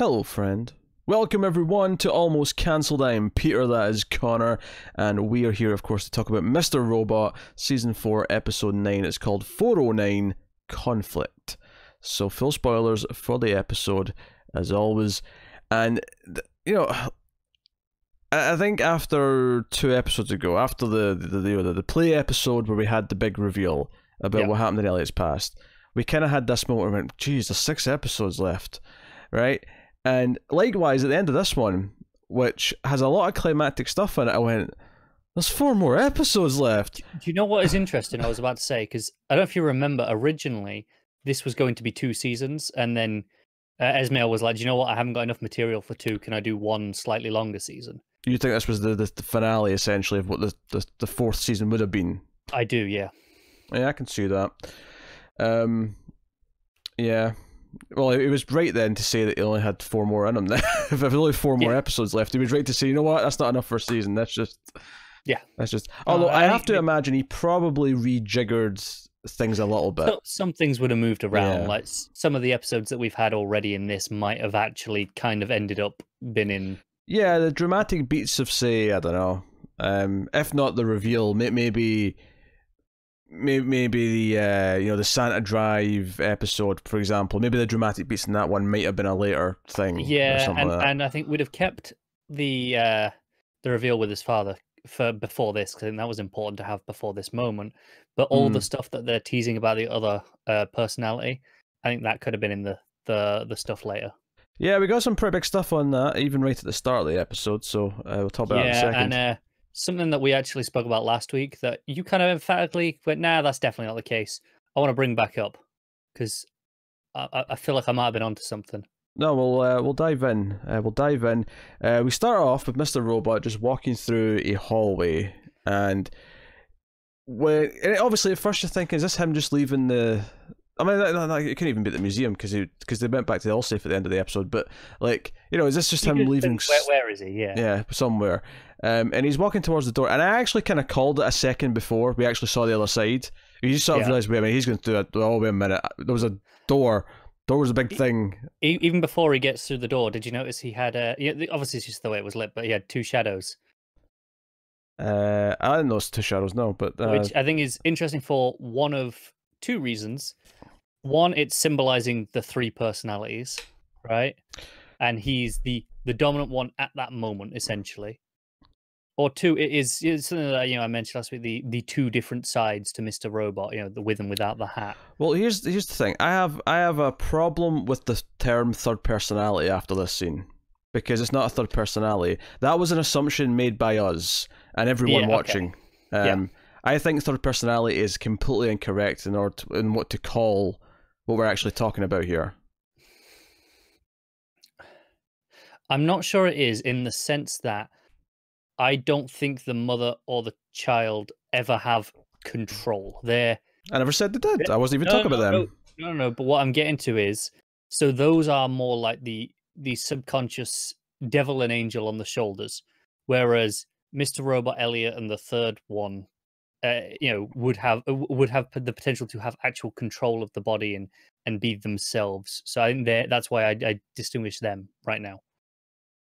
Hello, friend. Welcome, everyone, to Almost Cancelled. I am Peter, that is Connor, and we are here, of course, to talk about Mr. Robot, Season 4, Episode 9. It's called 409 Conflict. So, full spoilers for the episode, as always. And, I think after 2 episodes ago, after the play episode where we had the big reveal about what happened in Elliot's past, we kind of had this moment where we went, geez, there's 6 episodes left, right? And likewise, at the end of this one, which has a lot of climactic stuff in it, I went, there's 4 more episodes left. Do you know what is interesting? I was about to say, because I don't know if you remember, originally, this was going to be 2 seasons, and then Esmail was like, do you know what? I haven't got enough material for 2. Can I do 1 slightly longer season? You think this was the finale, essentially, of what the 4th season would have been? I do, yeah. Yeah, I can see that. Yeah. Well, it was right then to say that he only had 4 more in him. If there's only 4 more episodes left, he was right to say, you know what, that's not enough for a season. That's just... Although I have to imagine he probably rejiggered things a little bit. Some things would have moved around. Like some of the episodes that we've had already in this might have actually kind of ended up been in... Yeah, the dramatic beats of, say, I don't know, if not the reveal, maybe the Santa Drive episode, for example, maybe the dramatic beats in that one might have been a later thing. Yeah, like and I think we'd have kept the reveal with his father for before this, because I think that was important to have before this moment. But all the stuff that they're teasing about the other personality, I think that could have been in the stuff later. Yeah, we got some pretty big stuff on that, even right at the start of the episode, so we'll talk about that in a second. And something that we actually spoke about last week that you kind of emphatically went, nah, that's definitely not the case. I want to bring back up, because I feel like I might have been onto something. No, we'll dive in. We start off with Mr. Robot just walking through a hallway, and obviously at first you're thinking, is this him just leaving the... I mean, it couldn't even be at the museum because they went back to the Allsafe at the end of the episode. But is this just him leaving? Where is he? Yeah, somewhere. And he's walking towards the door. And I actually kind of called it a second before we actually saw the other side. You just sort of realized, wait a minute, he's going through it. Oh, wait a minute, there was a door. Door was a big thing. Even before he gets through the door, did you notice he had obviously it's just the way it was lit, but he had 2 shadows. I didn't notice 2 shadows, no, but which I think is interesting for one of 2 reasons. One, it's symbolizing the 3 personalities, right? And he's the dominant one at that moment, essentially. Or 2, it's something that I mentioned last week, the 2 different sides to Mr. Robot, the with and without the hat. Well, here's the thing. I have a problem with the term third personality after this scene, because it's not a third personality. That was an assumption made by us and everyone watching. I think third personality is completely incorrect in what to call what we're actually talking about here. I'm not sure it is, in the sense that I don't think the mother or the child ever have control. I never said they did. I wasn't even talking about them. No. But what I'm getting to is, so those are more like the subconscious devil and angel on the shoulders, whereas Mr. Robot, Elliot, and the third one, would have the potential to have actual control of the body and be themselves. So I think that's why I distinguish them right now.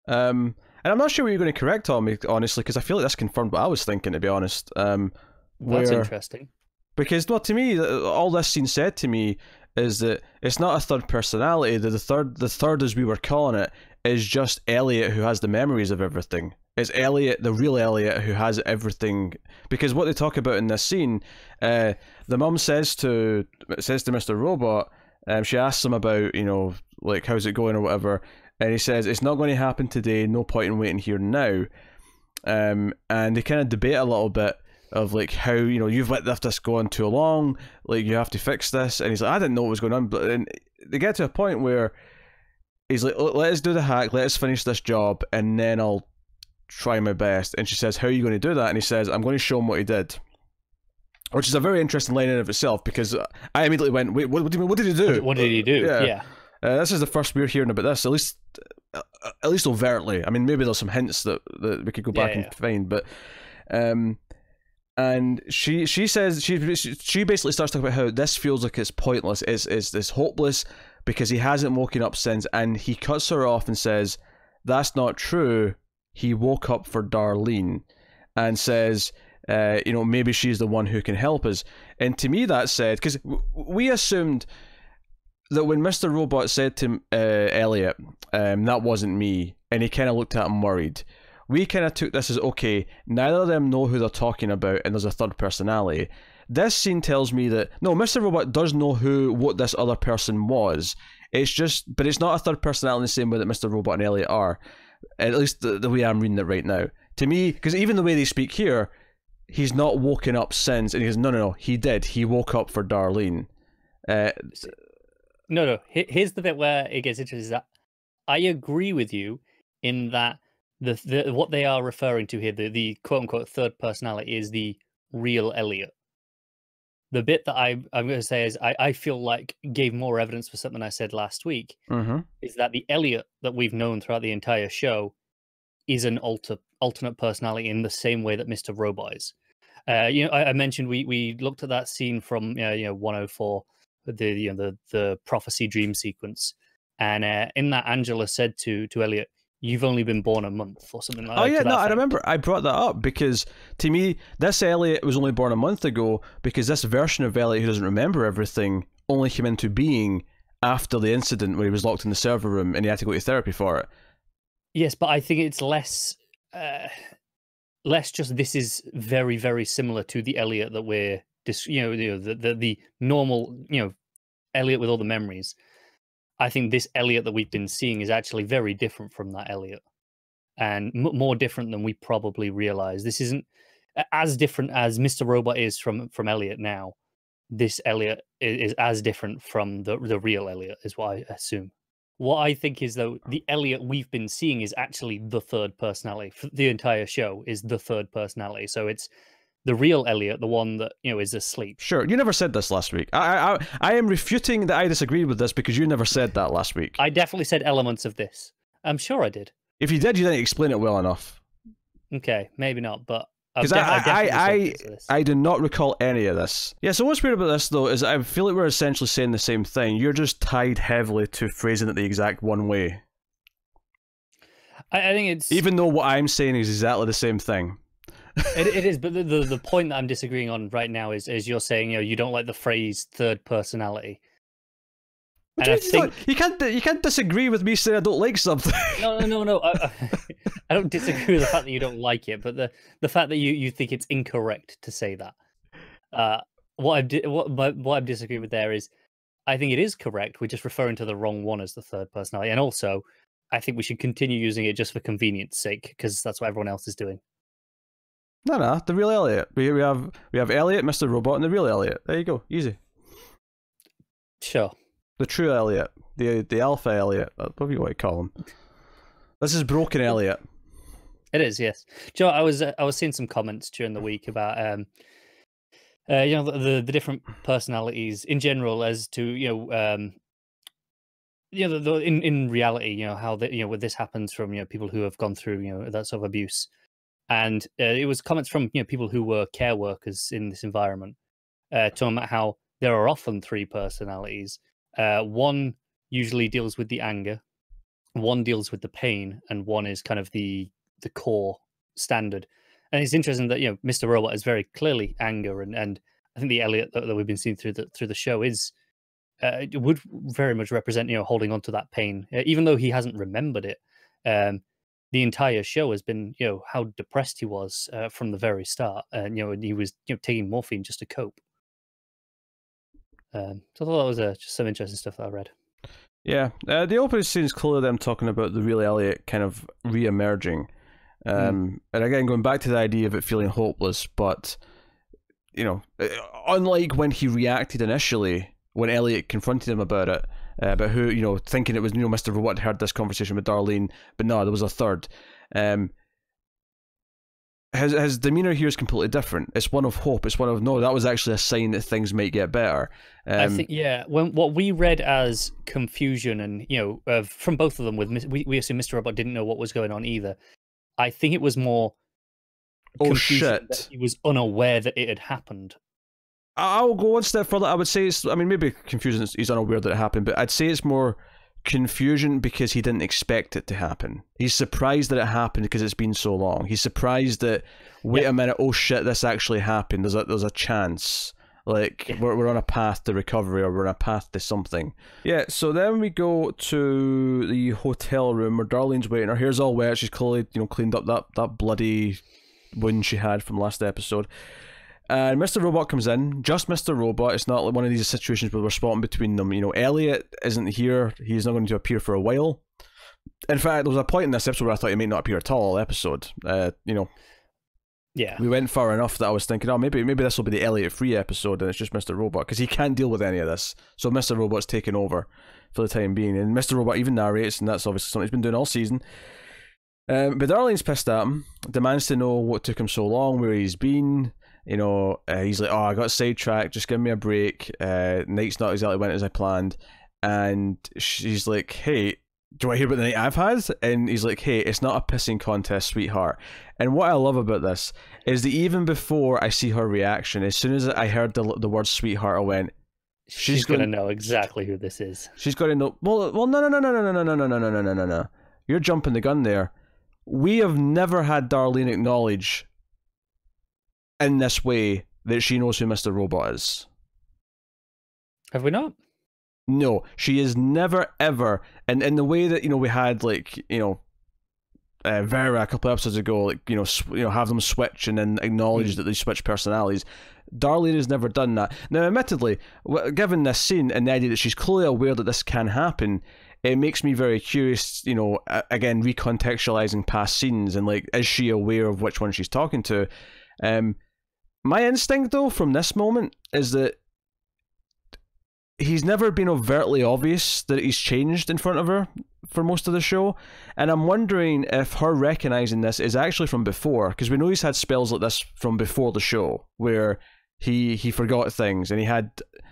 And I'm not sure what you're going to correct on me, honestly, because I feel like that's confirmed what I was thinking, to be honest. That's interesting. Because, to me, all this scene said to me is that it's not a third personality. The third, as we were calling it, is just Elliot, who has the memories of everything. It's Elliot, the real Elliot, who has everything. Because what they talk about in this scene, the mum says to Mr. Robot, she asks him about, how's it going or whatever, and he says, it's not going to happen today, no point in waiting here now. And they kind of debate a little bit of how, you've let this go on too long, you have to fix this. And he's like, I didn't know what was going on. But then they get to a point where he's like, let us do the hack, let us finish this job, and then I'll try my best. And she says, how are you going to do that? And he says, I'm going to show him what he did. Which is a very interesting line in and of itself, because I immediately went, wait, what do you mean? What did he do? What did he do? Yeah. This is the first we're hearing about this, at least overtly. I mean, maybe there's some hints that we could go back and find, but and she says she basically starts talking about how this feels like it's pointless, it's hopeless, because he hasn't woken up since, and he cuts her off and says, "That's not true. He woke up for Darlene," and says, maybe she's the one who can help us. And to me that said, because we assumed that when Mr. Robot said to Elliot, that wasn't me, and he kind of looked at him worried, we kind of took this as, okay, neither of them know who they're talking about, and there's a third personality. This scene tells me that, no, Mr. Robot does know what this other person was. But it's not a third personality in the same way that Mr. Robot and Elliot are. At least the way I'm reading it right now. To me, because even the way they speak here, he's not woken up since, and he goes, no, he did. He woke up for Darlene. No. Here's the bit where it gets interesting. Is that I agree with you in that the what they are referring to here, the quote unquote third personality, is the real Elliot. The bit that I'm going to say is I feel like gave more evidence for something I said last week, is that the Elliot that we've known throughout the entire show is an alternate personality in the same way that Mr. Robot is. I mentioned we looked at that scene from 104, the prophecy dream sequence, and in that Angela said to Elliot, "You've only been born a month," or something like that. Oh yeah, no, I remember. I brought that up because to me, this Elliot was only born a month ago, because this version of Elliot who doesn't remember everything only came into being after the incident where he was locked in the server room and he had to go to therapy for it. Yes, but I think it's less just this is very, very similar to the Elliot that we're the normal Elliot with all the memories. I think this Elliot that we've been seeing is actually very different from that Elliot, and more different than we probably realize. This isn't as different as Mr. Robot is from Elliot now. This Elliot is as different from the real Elliot, is what I assume. What I think is, though, the Elliot we've been seeing is actually the third personality. The entire show is the third personality. So it's the real Elliot, the one that is asleep. Sure, you never said this last week. I am refuting that I disagreed with this because you never said that last week. I definitely said elements of this. I'm sure I did. If you did, you didn't explain it well enough. Okay, maybe not, but because I do not recall any of this. Yeah, so what's weird about this, though, is I feel like we're essentially saying the same thing. You're just tied heavily to phrasing it the exact one way. I think it's... Even though what I'm saying is exactly the same thing. It is, but the point that I'm disagreeing on right now is you're saying, you don't like the phrase third personality. And I think you can't disagree with me saying I don't like something. No. I don't disagree with the fact that you don't like it, but the fact that you think it's incorrect to say that. What I'm disagreeing with there is, I think it is correct. We're just referring to the wrong one as the third personality, and also, I think we should continue using it just for convenience sake because that's what everyone else is doing. No, the real Elliot. We have Elliot, Mr. Robot, and the real Elliot. There you go, easy. Sure. The true Elliot, the alpha Elliot, whatever you want to call him. This is broken Elliot. It is, yes. Joe, I was seeing some comments during the week about the different personalities in general as to in reality, how when this happens from people who have gone through that sort of abuse, and it was comments from people who were care workers in this environment, talking about how there are often three personalities. One usually deals with the anger, one deals with the pain, and one is kind of the core standard. And it's interesting that Mr. Robot is very clearly anger, and I think the Elliot that we've been seeing through the show is would very much represent holding on to that pain, even though he hasn't remembered it. The entire show has been how depressed he was from the very start, and he was taking morphine just to cope. So I thought that was just some interesting stuff that I read. Yeah, the opening scene is clearly them talking about the real Elliot kind of re-emerging. And again, going back to the idea of it feeling hopeless, but, unlike when he reacted initially, when Elliot confronted him about it, about who, thinking it was, Mr. Robot had heard this conversation with Darlene, but no, there was a third. His demeanor here is completely different. It's one of hope. It's one of, no, that was actually a sign that things might get better. I think, when what we read as confusion and, from both of them, we assume Mr. Robot didn't know what was going on either. I think it was more confusion that he was unaware that it had happened. I'll go one step further. I would say it's, I mean, maybe confusion, he's unaware that it happened, but I'd say it's more confusion because he didn't expect it to happen. He's surprised that it happened because it's been so long. He's surprised that, wait a minute, oh shit, this actually happened. There's a chance. Like, we're on a path to recovery, or we're on a path to something. Yeah, so then we go to the hotel room where Darlene's waiting. Her hair's all wet. She's clearly, cleaned up that bloody wound she had from last episode. And Mr. Robot comes in, just Mr. Robot. It's not like one of these situations where we're spotting between them. Elliot isn't here. He's not going to appear for a while. In fact, there was a point in this episode where I thought he might not appear at all. Yeah. We went far enough that I was thinking, oh, maybe this will be the Elliot free episode and it's just Mr. Robot, because he can't deal with any of this. So Mr. Robot's taken over for the time being. And Mr. Robot even narrates, and that's obviously something he's been doing all season. But Darlene's pissed at him, demands to know what took him so long, where he's been. He's like, oh, I got sidetracked, just give me a break. Night's not exactly went as I planned. And she's like, hey, do you want to hear about the night I've had? And he's like, hey, it's not a pissing contest, sweetheart. And what I love about this is that even before I see her reaction, as soon as I heard the word sweetheart, I went, she's going to know exactly who this is. She's going to know. Well, no. You're jumping the gun there. We have never had Darlene acknowledge in this way that she knows who Mr. Robot is. Have we not? No, she is never ever, and in the way that we had Vera a couple episodes ago, have them switch and then acknowledge that they switch personalities. Darlene has never done that. Now, admittedly, given this scene and the idea that she's clearly aware that this can happen, it makes me very curious. Again, recontextualizing past scenes and is she aware of which one she's talking to? My instinct, though, from this moment is that he's never been overtly obvious that he's changed in front of her for most of the show, and I'm wondering if her recognizing this is actually from before, because we know he's had spells like this from before the show, where he forgot things and he had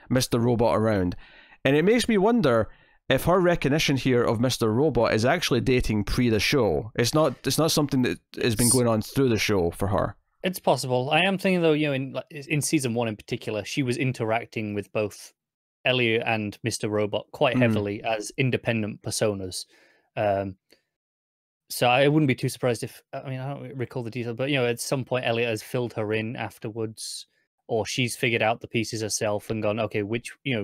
Mr. Robot around, and it makes me wonder if her recognition here of Mr. Robot is actually dating pre the show. It's not something that has been going on through the show for her. It's possible. I am thinking, though, in season 1 in particular, she was interacting with both Elliot and Mr. Robot quite heavily as independent personas. So I wouldn't be too surprised if, I don't recall the detail, but, at some point Elliot has filled her in afterwards, or she's figured out the pieces herself and gone, okay,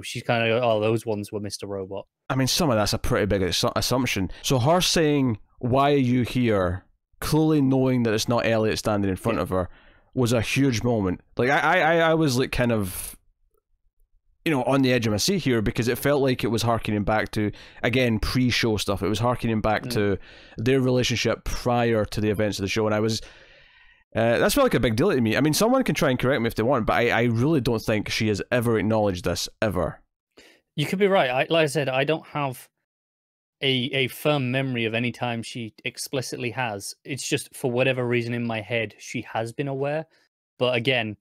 she's kind of, oh, those ones were Mr. Robot. Some of that's a pretty big assumption. So her saying, why are you here, clearly knowing that it's not Elliot standing in front of her, was a huge moment. I was kind of, on the edge of my seat here, because it felt like it was harkening back to, again, pre-show stuff. It was harkening back to their relationship prior to the events of the show, and I was, that's felt like a big deal to me. Someone can try and correct me if they want, but I really don't think she has ever acknowledged this, ever. You could be right. Like I said, I don't have a firm memory of any time she explicitly has. It's just, for whatever reason in my head, she has been aware. But again,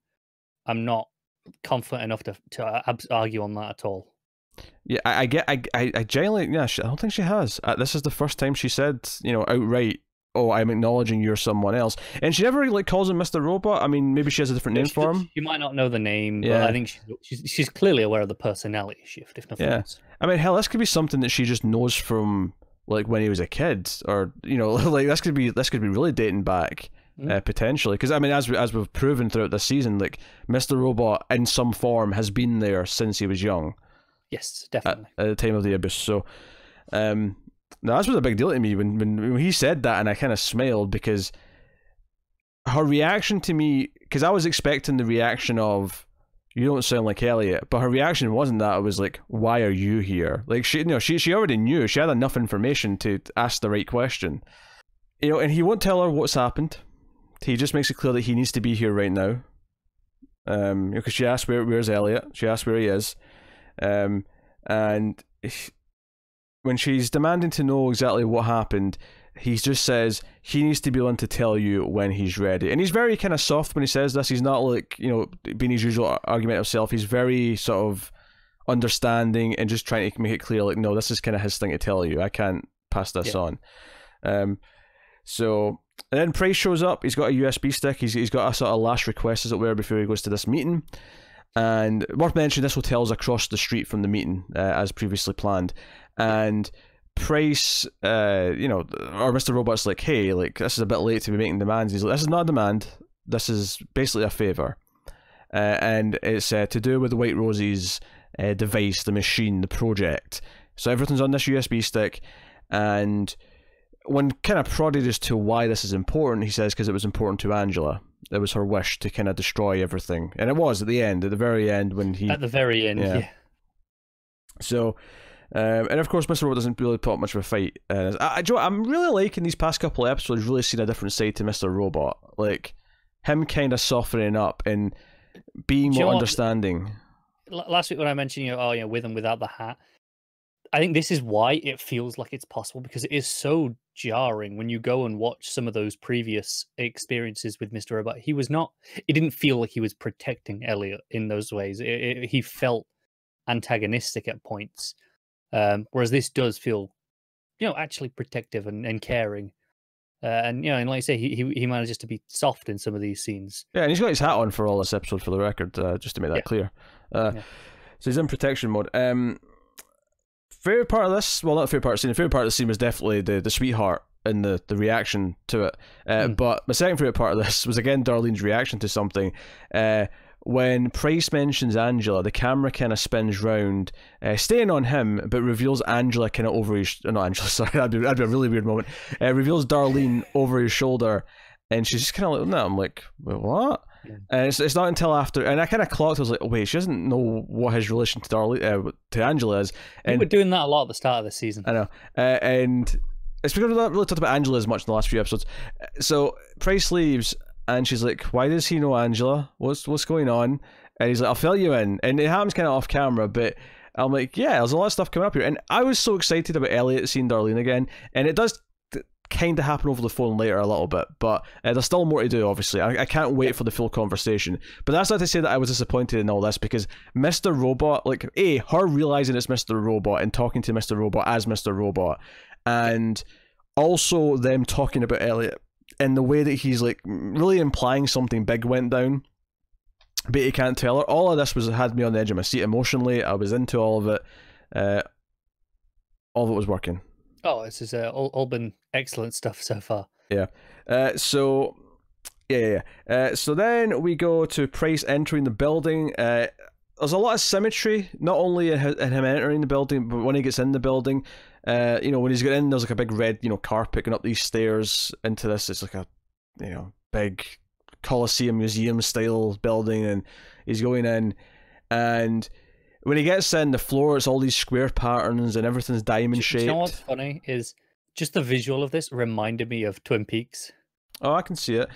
I'm not confident enough to argue on that at all. Yeah, I genuinely, I don't think she has. This is the first time she said, outright, oh, I'm acknowledging you're someone else. And she never calls him Mr. Robot. Maybe she has a different name for him. You might not know the name, but I think she's clearly aware of the personality shift, if nothing else. Hell, this could be something that she just knows from when he was a kid, or this could be really dating back. Potentially, because as we've proven throughout this season, Mr. Robot in some form has been there since he was young. Yes, definitely. At the time of the abyss. So, now this was a big deal to me when he said that, and I kind of smiled, because her reaction to me, because I was expecting the reaction of, you don't sound like Elliot, but her reaction wasn't that. It was why are you here? She already knew. She had enough information to ask the right question. And he won't tell her what's happened. He just makes it clear that he needs to be here right now. Because she asked where's Elliot. She asked where he is. And when she's demanding to know exactly what happened, he just says he needs to be willing to tell you when he's ready. And he's very kind of soft when he says this. He's not being his usual argumentative self. He's very sort of understanding and just trying to make it clear, no, this is kind of his thing to tell you. I can't pass this on. So, and then Price shows up. He's got a USB stick. He's got a sort of last request, as it were, before he goes to this meeting. And worth mentioning, this hotel's across the street from the meeting, as previously planned. And Price, or Mr. Robot's like, hey, like, this is a bit late to be making demands. He's like, this is not a demand. This is basically a favour. And it's to do with the White Rosie's device, the machine, the project. So everything's on this USB stick. And when kind of prodded as to why this is important, he says because it was important to Angela. It was her wish to kind of destroy everything. And it was at the very end when he... At the very end, yeah. So, and of course, Mr. Robot doesn't really put up much of a fight. I'm really liking these past couple of episodes, really seeing a different side to Mr. Robot. Like, him kind of softening up and being more understanding. Last week when I mentioned, with and without the hat, I think this is why it feels like it's possible, because it is so jarring when you go and watch some of those previous experiences with Mr. Robot. It didn't feel like he was protecting Elliot in those ways. He felt antagonistic at points. Whereas this does feel, actually protective and caring. And like I say, he manages to be soft in some of these scenes. Yeah, and he's got his hat on for all this episode, for the record, just to make that clear. So he's in protection mode. Favorite part of this, well, not favorite part of the scene. The favorite part of the scene was definitely the sweetheart and the reaction to it. But my second favorite part of this was, again, Darlene's reaction to something. When Price mentions Angela, the camera kind of spins round, staying on him, but reveals Angela kind of over his... Not Angela, sorry, that'd be a really weird moment. Reveals Darlene over his shoulder, and she's just kind of like, no, I'm like, wait, what? Yeah. And it's not until after, and I kind of clocked, I was like, oh wait, she doesn't know what his relation to Darlene, to Angela is. And we were doing that a lot at the start of the season. I know. And it's because we've not really talked about Angela as much in the last few episodes. So Price leaves, and she's like, why does he know Angela? What's going on? And he's like, I'll fill you in. And it happens kind of off camera, but I'm like, yeah, there's a lot of stuff coming up here. And I was so excited about Elliot seeing Darlene again. And it does kind of happen over the phone later a little bit, but there's still more to do, obviously. I can't wait for the full conversation. But that's not to say that I was disappointed in all this, because Mr. Robot, like, her realizing it's Mr. Robot and talking to Mr. Robot as Mr. Robot, and also them talking about Elliot in the way that he's like really implying something big went down, but he can't tell her. All of this had me on the edge of my seat emotionally. I was into all of it. All of it was working. Oh, this has all been excellent stuff so far. Yeah. So then we go to Price entering the building. There's a lot of symmetry, not only in him entering the building, but when he gets in the building. When he's getting in, there's like a big red, carpet going up these stairs into this. It's like a, big Colosseum museum style building, and he's going in, and when he gets in, the floor, it's all these square patterns and everything's diamond shaped. You know what's funny is just the visual of this reminded me of Twin Peaks. Oh, I can see it.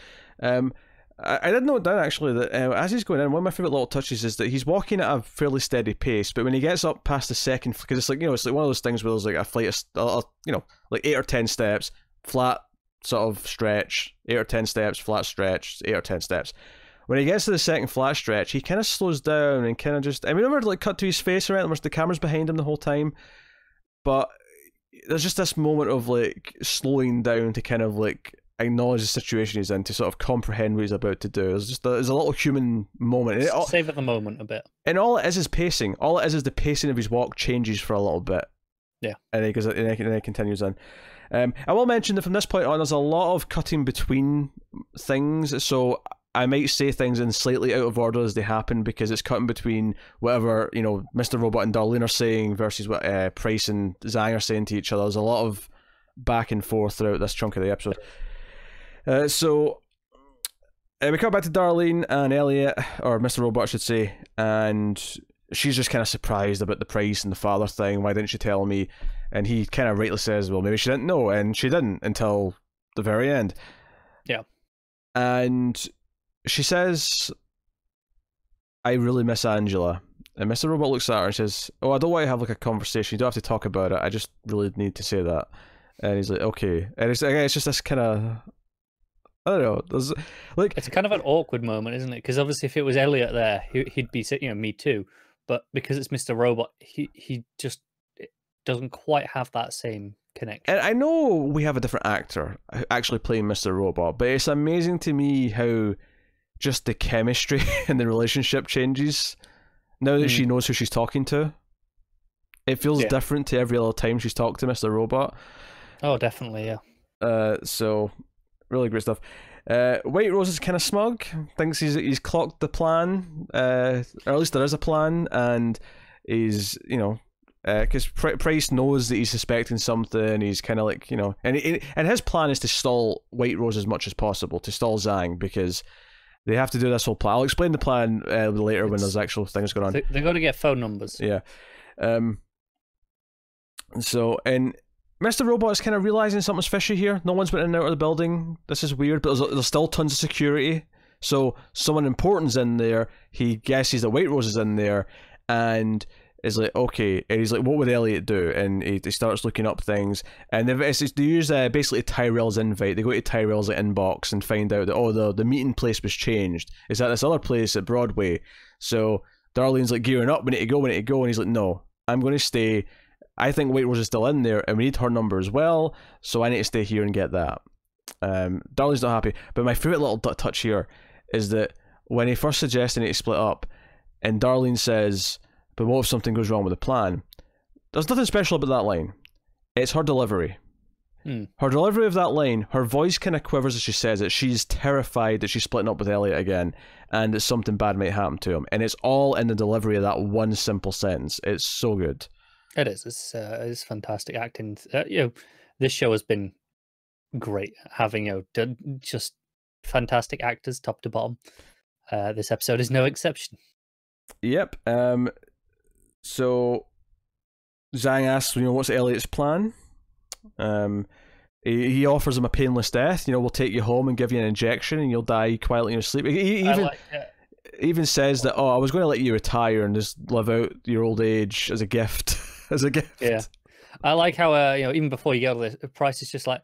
I did note down actually that as he's going in, one of my favorite little touches is that he's walking at a fairly steady pace, but when he gets up past the second, because it's like it's like one of those things where there's like a flight of like 8 or 10 steps, flat sort of stretch, 8 or 10 steps, flat stretch, 8 or 10 steps. When he gets to the second flat stretch, he kind of slows down and kind of just... I mean, remember like cut to his face around, where the camera's behind him the whole time, but there's just this moment of like slowing down to kind of like acknowledge the situation he's in, to sort of comprehend what he's about to do. There's a little human moment. Savor the moment a bit. And all it is pacing. All it is the pacing of his walk changes for a little bit. Yeah. And he goes, and he continues on. I will mention that from this point on, there's a lot of cutting between things, so I might say things in slightly out of order as they happen, because it's cutting between whatever, Mr. Robot and Darlene are saying versus what Price and Zhang are saying to each other. There's a lot of back and forth throughout this chunk of the episode. So we come back to Darlene and Elliot, or Mr. Robot, I should say, and she's just kind of surprised about the Price and the father thing. Why didn't she tell me? And he kind of rightly says, well, maybe she didn't know, and she didn't until the very end. Yeah. And she says, I really miss Angela. And Mr. Robot looks at her and says, oh, I don't want to have like a conversation. You don't have to talk about it. I just really need to say that. And he's like, okay. And it's just this kind of... I don't know. There's, like, it's kind of an awkward moment, isn't it? Because obviously, if it was Elliot there, he'd be saying, me too. But because it's Mr. Robot, he just doesn't quite have that same connection. And I know we have a different actor actually playing Mr. Robot, but it's amazing to me how just the chemistry and the relationship changes. now that she knows who she's talking to. It feels different to every other time she's talked to Mr. Robot. Oh, definitely, yeah. So really great stuff. White Rose is kind of smug, thinks he's clocked the plan, or at least there is a plan, and he's, you know, because Price knows that he's suspecting something. He's kind of like, you know, and his plan is to stall White Rose as much as possible, to stall Zhang, because they have to do this whole plan. I'll explain the plan later when there's actual things going on. They're going to get phone numbers. Yeah. So, and Mr. Robot is kind of realizing something's fishy here. No one's been in and out of the building. This is weird, but there's still tons of security. So someone important's in there. He guesses that White Rose is in there, and is like, okay. And he's like, what would Elliot do? And he starts looking up things. And they use basically Tyrell's invite. They go to Tyrell's inbox and find out that, the meeting place was changed. It's at this other place at Broadway. So Darlene's like gearing up. We need to go. And he's like, no, I'm going to stay. I think White Rose is still in there, and we need her number as well, so I need to stay here and get that. Darlene's not happy, but my favourite little touch here is that when he first suggests they need to split up, and Darlene says, but what if something goes wrong with the plan? There's nothing special about that line. It's her delivery. Her delivery of that line, her voice kind of quivers as she says it. She's terrified that she's splitting up with Elliot again, and that something bad might happen to him. And it's all in the delivery of that one simple sentence. It's so good. It is. It's fantastic acting. This show has been great, having just fantastic actors top to bottom. This episode is no exception. Yep. So Zhang asks, what's Elliot's plan? He offers him a painless death. We'll take you home and give you an injection, and you'll die quietly in your sleep. He even says that, I was going to let you retire and just live out your old age as a gift. Yeah, I like how even before you get all this, Price is just like,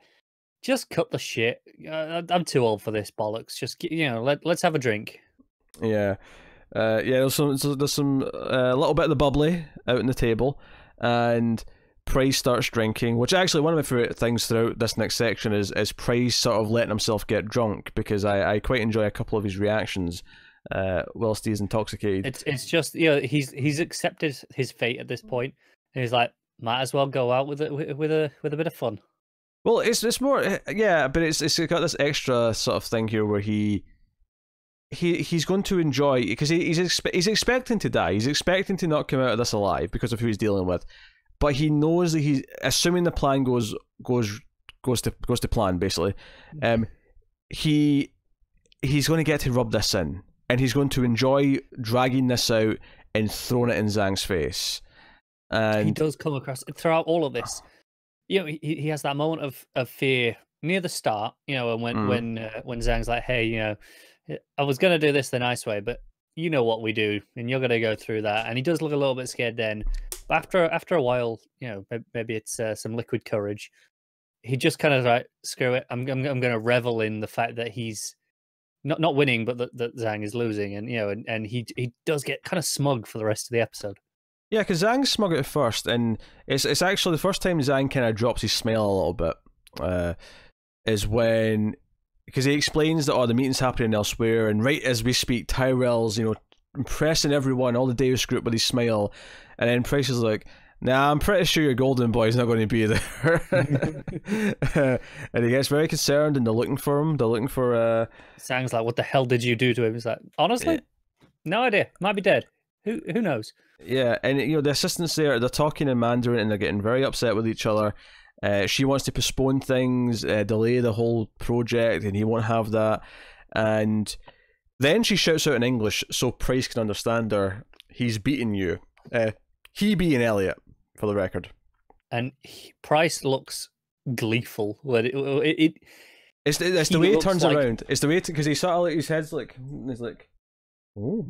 just cut the shit. I'm too old for this bollocks. Just let's have a drink. Yeah, there's some a little bit of the bubbly out on the table, and Price starts drinking. Which actually one of my favorite things throughout this next section is Price sort of letting himself get drunk, because I quite enjoy a couple of his reactions whilst he's intoxicated. It's just he's accepted his fate at this point. And he's like, might as well go out with a bit of fun. Well, it's more, but it's got this extra sort of thing here where he's going to enjoy, because he's expecting to die. He's expecting to not come out of this alive because of who he's dealing with. But he knows that he's assuming the plan goes to plan, basically. He's going to get to rub this in, and he's going to enjoy dragging this out and throwing it in Zhang's face. And he does come across throughout all of this. He has that moment of fear near the start. And when Zhang's like, hey, I was gonna do this the nice way, but you know what we do, and you're gonna go through that. And he does look a little bit scared then. But after a while, maybe it's some liquid courage. He just kind of like, screw it. I'm gonna revel in the fact that he's not winning, but that Zhang is losing, and he does get kind of smug for the rest of the episode. Yeah, because Zhang's smug at first, and it's actually the first time Zhang kind of drops his smile a little bit, is when, because he explains that the meeting's happening elsewhere, and right as we speak, Tyrell's impressing everyone, all the Davis group with his smile, and then Price is like, nah, I'm pretty sure your golden boy's not going to be there. And he gets very concerned, and they're looking for him. They're looking for Zhang's like, what the hell did you do to him? He's like, honestly, no idea. Might be dead. Who knows? Yeah, and the assistants there, they're talking in Mandarin, and they're getting very upset with each other. She wants to postpone things, delay the whole project, and he won't have that. And then she shouts out in English so Price can understand her. He's beating you. He being Elliot, for the record. And Price looks gleeful. It's the way he turns around. It's the way, because he sort of like, his head's like, he's like, oh.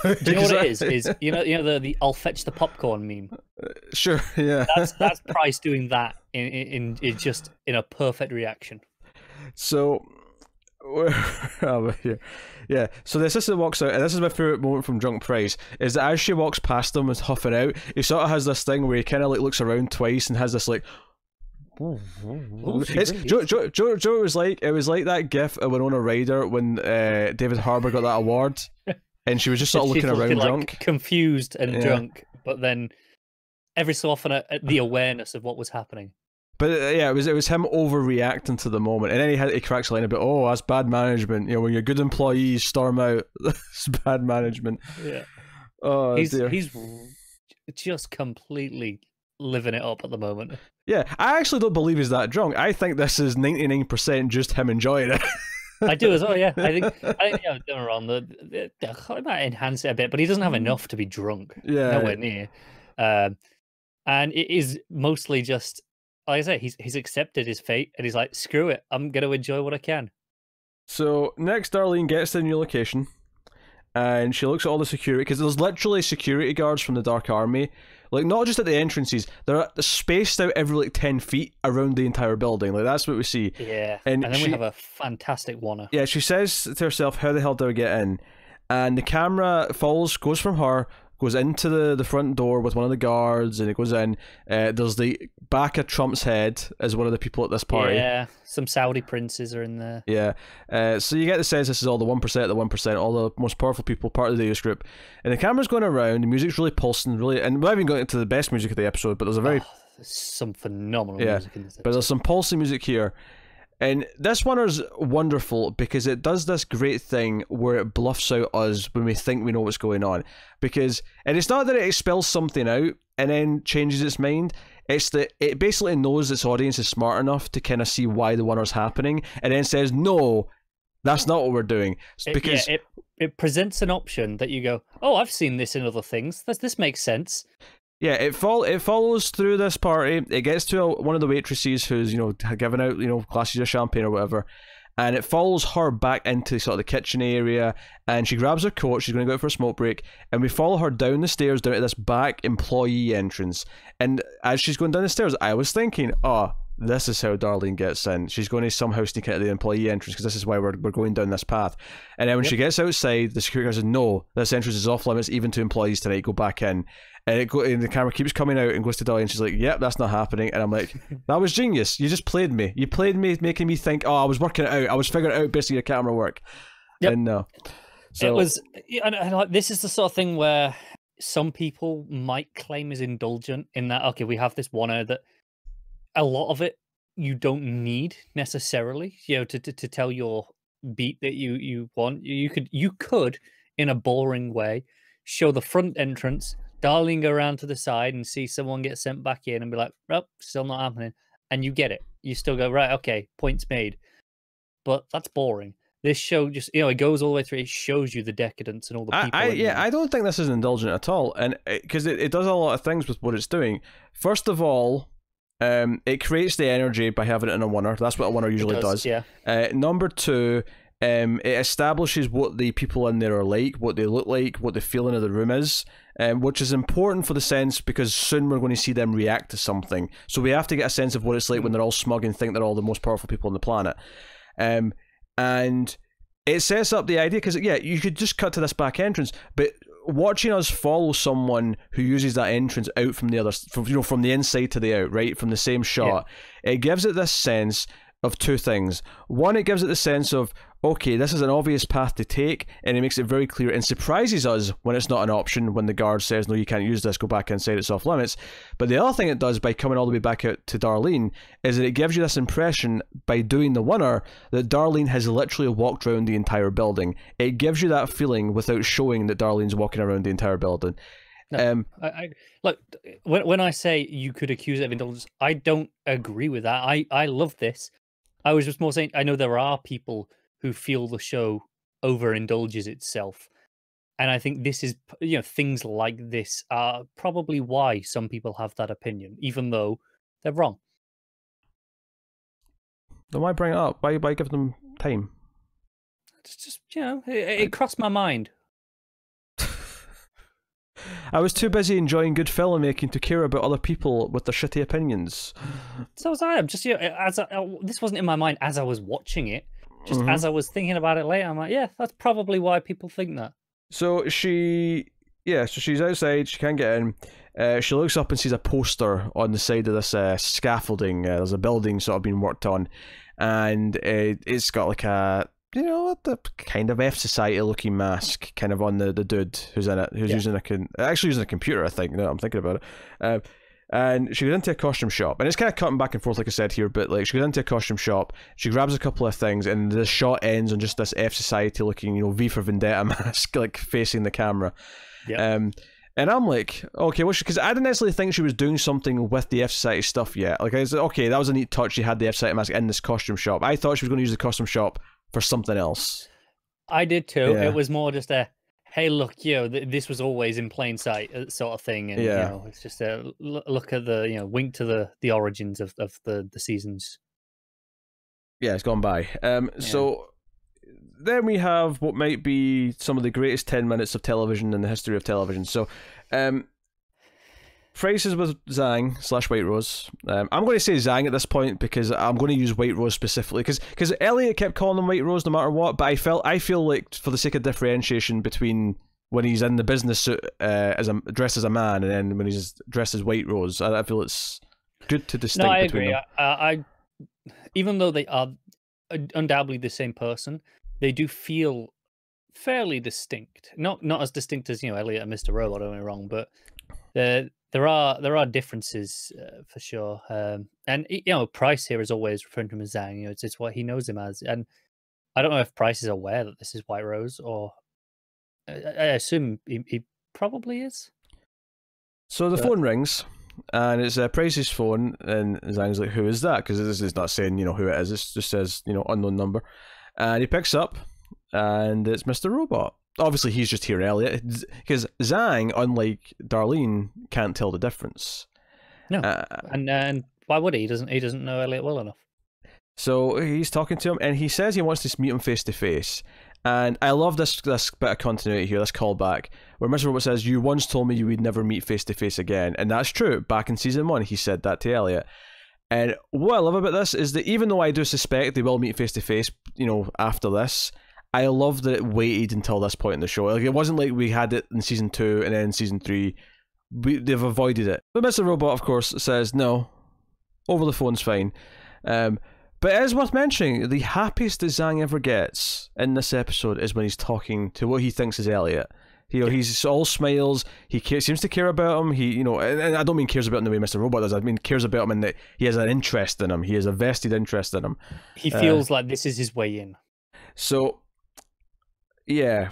Do you know what it is? Is the I'll fetch the popcorn meme? Sure, yeah. That's Price doing that in just in a perfect reaction. So here. Yeah, so the assistant walks out, and this is my favourite moment from Drunk Price, is that as she walks past him and huffing out, he sort of has this thing where he kind of like looks around twice and has this like, Joe, it was like that gif of Winona Ryder when David Harbour got that award, and she was just sort of She's looking around like, drunk. confused and Yeah. drunk, but then every so often the awareness of what was happening. But yeah, it was him overreacting to the moment, and then he cracks a line about, "Oh, that's bad management. You know, when you're good employees storm out, that's bad management." Yeah. Oh, dear. He's just completely living it up at the moment. Yeah, I actually don't believe he's that drunk. I think this is 99% just him enjoying it. I do as well. Yeah, I think yeah, don't wrong. It might enhance it a bit, but he doesn't have enough to be drunk. Yeah, nowhere near. And it is mostly just, like I say, he's accepted his fate, and he's like, screw it, I'm going to enjoy what I can. So next, Darlene gets to the new location, and she looks at all the security, because there's literally security guards from the Dark Army, like not just at the entrances, they're spaced out every like 10 feet around the entire building. Like that's what we see. Yeah, and then we have a fantastic one. Yeah, she says to herself, "How the hell do I get in?" And the camera goes from her, goes into the front door with one of the guards, and it goes in. There's the back of Trump's head as one of the people at this party. Yeah, some Saudi princes are in there. Yeah. So you get the sense this is all the 1%, all the most powerful people, part of the Deus group. And the camera's going around, the music's really pulsing, really, and we haven't even got into the best music of the episode, but there's a very... there's some phenomenal music in this episode. But there's some pulsing music here. And this one is wonderful because it does this great thing where it bluffs out us when we think we know what's going on. And it's not that it expels something out and then changes its mind. It's that it basically knows its audience is smart enough to kind of see why the wonder's happening, and then says, "No, that's not what we're doing." It presents an option that you go, "Oh, I've seen this in other things. This makes sense." Yeah, it follows through this party. It gets to one of the waitresses who's, giving out, glasses of champagne or whatever, and it follows her back into sort of the kitchen area, and she grabs her coat, she's going to go out for a smoke break, and we follow her down the stairs, down to this back employee entrance. And as she's going down the stairs, I was thinking, oh, this is how Darlene gets in. She's going to somehow sneak into the employee entrance because this is why we're going down this path. And then when she gets outside, the security guard says, "No, this entrance is off limits even to employees tonight. Go back in." And the camera keeps coming out and goes to Darlene, and she's like, "Yep, that's not happening." And I'm like, that was genius. You just played me. You played me, making me think, oh, I was working it out. I was figuring it out based on your camera work. Yep. And no. So, it was, and like, this is the sort of thing where some people might claim is indulgent in that, okay, we have this one hour that a lot of it you don't need necessarily, to tell your beat that you want. You could in a boring way show the front entrance, Darling go around to the side and see someone get sent back in and be like, "Oh, still not happening," and you get it. You still go, right, okay, points made. But that's boring. This show just, it goes all the way through. It shows you the decadence and all the people. I don't think this is indulgent at all, and because it does a lot of things with what it's doing. First of all, it creates the energy by having it in a oneer. That's what a oneer usually does. Yeah. Number two, it establishes what the people in there are like, what they look like, what the feeling of the room is, which is important for the sense because soon we're going to see them react to something. So we have to get a sense of what it's like when they're all smug and think they're all the most powerful people on the planet. And it sets up the idea because, you could just cut to this back entrance, but watching us follow someone who uses that entrance out from the other, from the inside to the out, right, from the same shot, it gives it this sense of two things. One, it gives it the sense of, okay, this is an obvious path to take, and it makes it very clear and surprises us when it's not an option, when the guard says, "No, you can't use this, go back inside, it's off limits." But the other thing it does by coming all the way back out to Darlene is that it gives you this impression, by doing the winner, that Darlene has literally walked around the entire building. It gives you that feeling without showing that Darlene's walking around the entire building. No, I look, when I say you could accuse it of indulgence, I don't agree with that. I love this. I was just more saying, I know there are people who feel the show overindulges itself. And I think this is, things like this are probably why some people have that opinion, even though they're wrong. Then why bring it up? Why give them time? It's just, it crossed my mind. I was too busy enjoying good filmmaking to care about other people with their shitty opinions. So was I. I'm just, this wasn't in my mind as I was watching it. Just as I was thinking about it later, I'm like, yeah, that's probably why people think that. So she's outside, she can't get in. She looks up and sees a poster on the side of this scaffolding. There's a building sort of being worked on, and it's got like a you know, the kind of F Society looking mask kind of on the dude who's in it, who's using actually using a computer, I think. No, I'm thinking about it. And she goes into a costume shop, and it's kind of cutting back and forth, like I said here, but like she goes into a costume shop, she grabs a couple of things, and the shot ends on just this F Society looking, you know, V for Vendetta mask, like facing the camera. Yeah. And I'm like, okay, well, because I didn't necessarily think she was doing something with the F Society stuff yet. Like, I was like, okay, that was a neat touch. She had the F Society mask in this costume shop. I thought she was going to use the costume shop for something else. I did too. Yeah. It was more just a, hey, look, you know, this was always in plain sight sort of thing. And, you know, it's just a look at the, you know, wink to the origins of the seasons. Yeah, it's gone by. So then we have what might be some of the greatest 10 minutes of television in the history of television. So, Price is with Zhang / White Rose. I'm going to say Zhang at this point because I'm going to use White Rose specifically because Elliot kept calling him White Rose no matter what. But I feel like for the sake of differentiation between when he's in the business suit dressed as a man and then when he's dressed as White Rose, I feel it's good to distinguish. No, I between agree. I even though they are undoubtedly the same person, they do feel fairly distinct. Not as distinct as, you know, Elliot and Mr. Robot, don't get me wrong, but there are differences for sure. And you know, Price here is always referring to him as Zhang. You know, it's what he knows him as. And I don't know if Price is aware that this is White Rose, or I assume he probably is. So the phone rings, and it's Price's phone, and Zhang's like, "Who is that?" Because this is not saying, you know, who it is. It just says, you know, unknown number. And he picks up, and it's Mr. Robot. Obviously, he's just here, Elliot, because Zhang, unlike Darlene, can't tell the difference. No, and why would he? He doesn't know Elliot well enough. So he's talking to him, and he says he wants to meet him face to face. And I love this bit of continuity here, this callback, where Mr. Robot says, "You once told me you would never meet face to face again," and that's true. Back in season 1, he said that to Elliot. And what I love about this is that even though I do suspect they will meet face to face, you know, after this, I love that it waited until this point in the show. Like, it wasn't like we had it in season 2 and then in season 3. They've avoided it. But Mr. Robot, of course, says no. Over the phone's fine. But it is worth mentioning, the happiest that Zhang ever gets in this episode is when he's talking to what he thinks is Elliot. You know, he's all smiles. He seems to care about him. He, you know, and I don't mean cares about him the way Mr. Robot does. I mean cares about him in that he has an interest in him. He has a vested interest in him. He feels like this is his way in. So, yeah.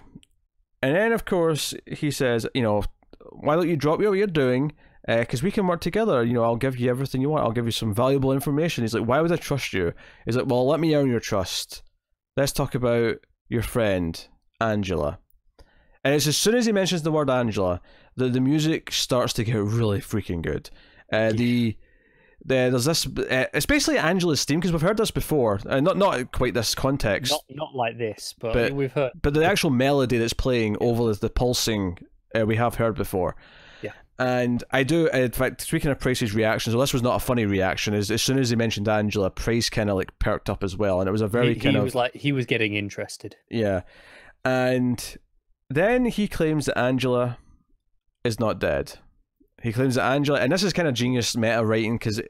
And then, of course, he says, you know, why don't you drop what you're doing? Because we can work together. You know, I'll give you everything you want. I'll give you some valuable information. He's like, why would I trust you? He's like, well, let me earn your trust. Let's talk about your friend, Angela. And it's as soon as he mentions the word Angela, the music starts to get really freaking good. There's this. It's basically Angela's theme, because we've heard this before. Not quite this context. Not like this, but we've heard. But the actual melody that's playing over the pulsing, we have heard before. Yeah. And I do. In fact, speaking of Price's reaction, so this was not a funny reaction. As soon as he mentioned Angela, Price kind of like perked up as well, and it was a very he was getting interested. Yeah, and then he claims that Angela is not dead. He claims that Angela, and this is kind of genius meta writing, because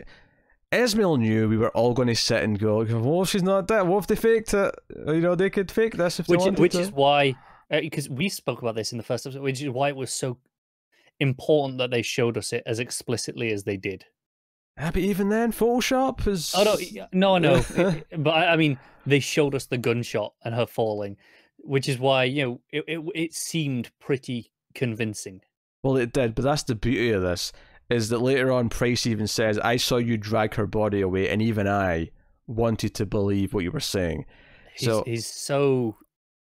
Esmail knew we were all going to sit and go, "Well, if she's not dead, what if they faked it? You know, they could fake this if they wanted to." Which is why, because we spoke about this in the first episode, which is why it was so important that they showed us it as explicitly as they did. Yeah, but even then, Photoshop is... Oh, no. But I mean, they showed us the gunshot and her falling, which is why, you know, it seemed pretty convincing. Well, it did, but that's the beauty of this, is that later on, Price even says, "I saw you drag her body away, and even I wanted to believe what you were saying." He's so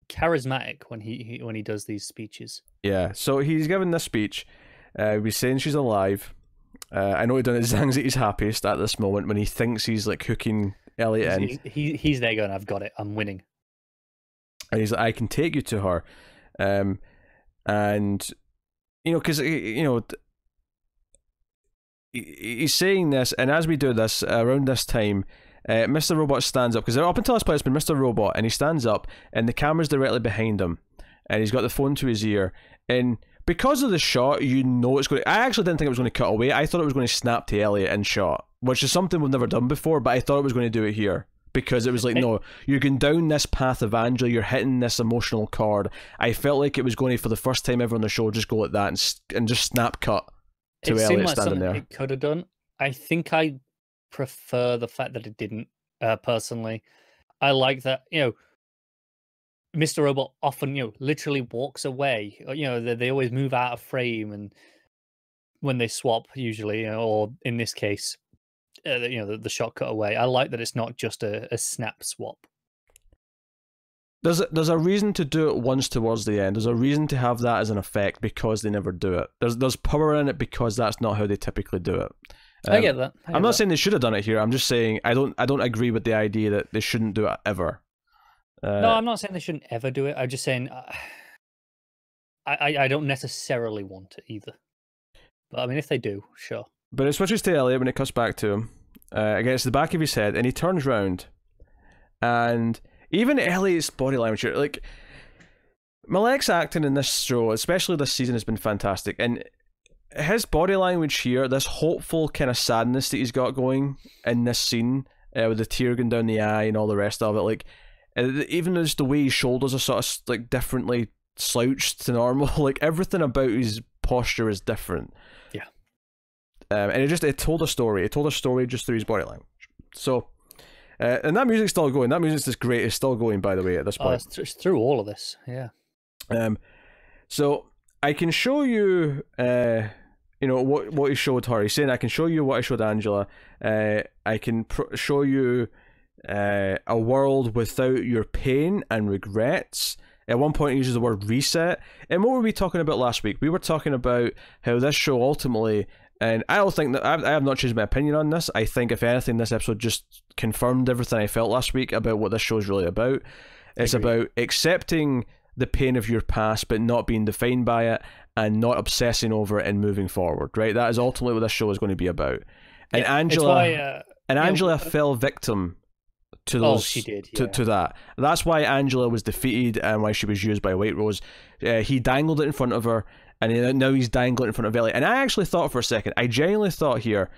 charismatic when he does these speeches. Yeah, so he's given this speech. He's saying she's alive. I know he done it. Zhang's at his happiest at this moment when he thinks he's like hooking Elliot in. He's there going, "I've got it. I'm winning." And he's like, "I can take you to her," and you know, because you know, he's saying this, and as we do this around this time, Mr. Robot stands up, because up until this point it's been Mr. Robot, and he stands up, and the camera's directly behind him, and he's got the phone to his ear, and because of the shot, you know it's going to... I actually didn't think it was going to cut away. I thought it was going to snap to Elliot in shot, which is something we've never done before, but I thought it was going to do it here. because it was like, no, you're going down this path of Angela, you're hitting this emotional chord. I felt like it was going to, for the first time ever on the show, just go like that and just snap cut to it seemed Elliot like standing there. it could have done. I think I prefer the fact that it didn't, personally. I like that, Mr. Robot often, literally walks away. They always move out of frame, and when they swap, usually, or in this case, the shot cut away. I like that it's not just a snap swap. There's a reason to do it once towards the end. There's a reason to have that as an effect because they never do it. There's power in it because that's not how they typically do it. I get that. I'm not saying they should have done it here. I'm just saying I don't agree with the idea that they shouldn't do it ever. No, I'm not saying they shouldn't ever do it. I'm just saying I don't necessarily want it either. But I mean, if they do, sure. But it switches to Elliot when it cuts back to him. Against the back of his head, and he turns round. And even Elliot's body language, like, Malek's acting in this show, especially this season, has been fantastic. And his body language here, this hopeful kind of sadness that he's got going in this scene, with the tear going down the eye and all the rest of it, like, even just the way his shoulders are sort of like differently slouched to normal, like everything about his posture is different. Yeah. And it told a story. It told a story just through his body language. So, and that music's still going. That music's just great. It's still going, by the way, at this point. It's through all of this, yeah. So I can show you, what he showed her. He's saying I can show you what I showed Angela. I can show you a world without your pain and regrets. At one point, he uses the word reset. And what were we talking about last week? We were talking about how this show ultimately, and I don't think that I have not changed my opinion on this. I think, if anything, this episode just confirmed everything I felt last week about what this show is really about. It's about accepting the pain of your past, but not being defined by it, and not obsessing over it and moving forward. Right? That is ultimately what this show is going to be about. And Angela, Angela fell victim to those. She did. Yeah. To that. That's why Angela was defeated and why she was used by White Rose. He dangled it in front of her, and now he's dangling it in front of Elliot. And I actually thought for a second, I genuinely thought here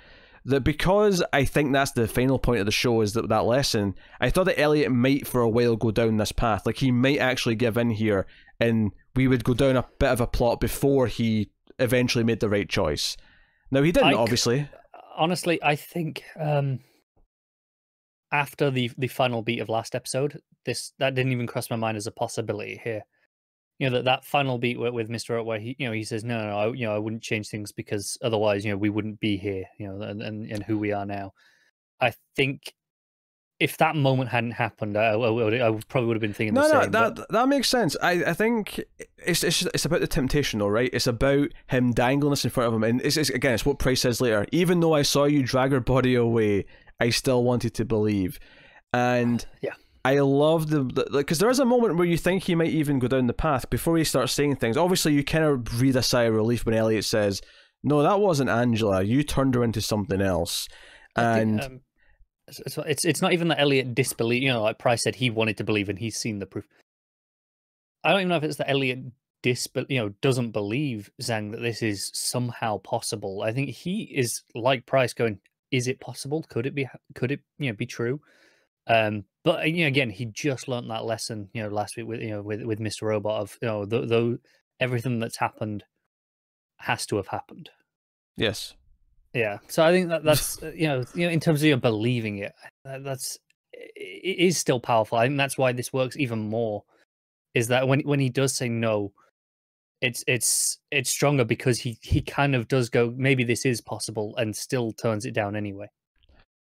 that because I think that's the final point of the show, is that lesson, I thought that Elliot might for a while go down this path. Like, he might actually give in here, and we would go down a bit of a plot before he eventually made the right choice. Now, he didn't, obviously. Honestly, I think after the final beat of last episode, that didn't even cross my mind as a possibility here. That final beat with Mr. where he says no, I wouldn't change things because otherwise we wouldn't be here, and who we are now. I think if that moment hadn't happened, I probably would have been thinking the same. That makes sense. I think it's about the temptation, though, right? It's about him dangling this in front of him, and it's what Price says later. Even though I saw you drag her body away, I still wanted to believe, and yeah. I love because there is a moment where you think he might even go down the path before he starts saying things. Obviously, you kind of breathe a sigh of relief when Elliot says, "No, that wasn't Angela. You turned her into something else." And it's not even that Elliot disbelieved. Like Price said, he wanted to believe, and he's seen the proof. I don't even know if it's that Elliot doesn't believe Zhang that this is somehow possible. I think he is like Price, going, "Is it possible? Could it be? Could it be true?" But again, he just learned that lesson, last week with Mr. Robot of though everything that's happened has to have happened. Yes. Yeah. So I think that's in terms of believing it, it is still powerful. I think that's why this works even more. Is that when he does say no, it's stronger because he kind of does go, maybe this is possible, and still turns it down anyway.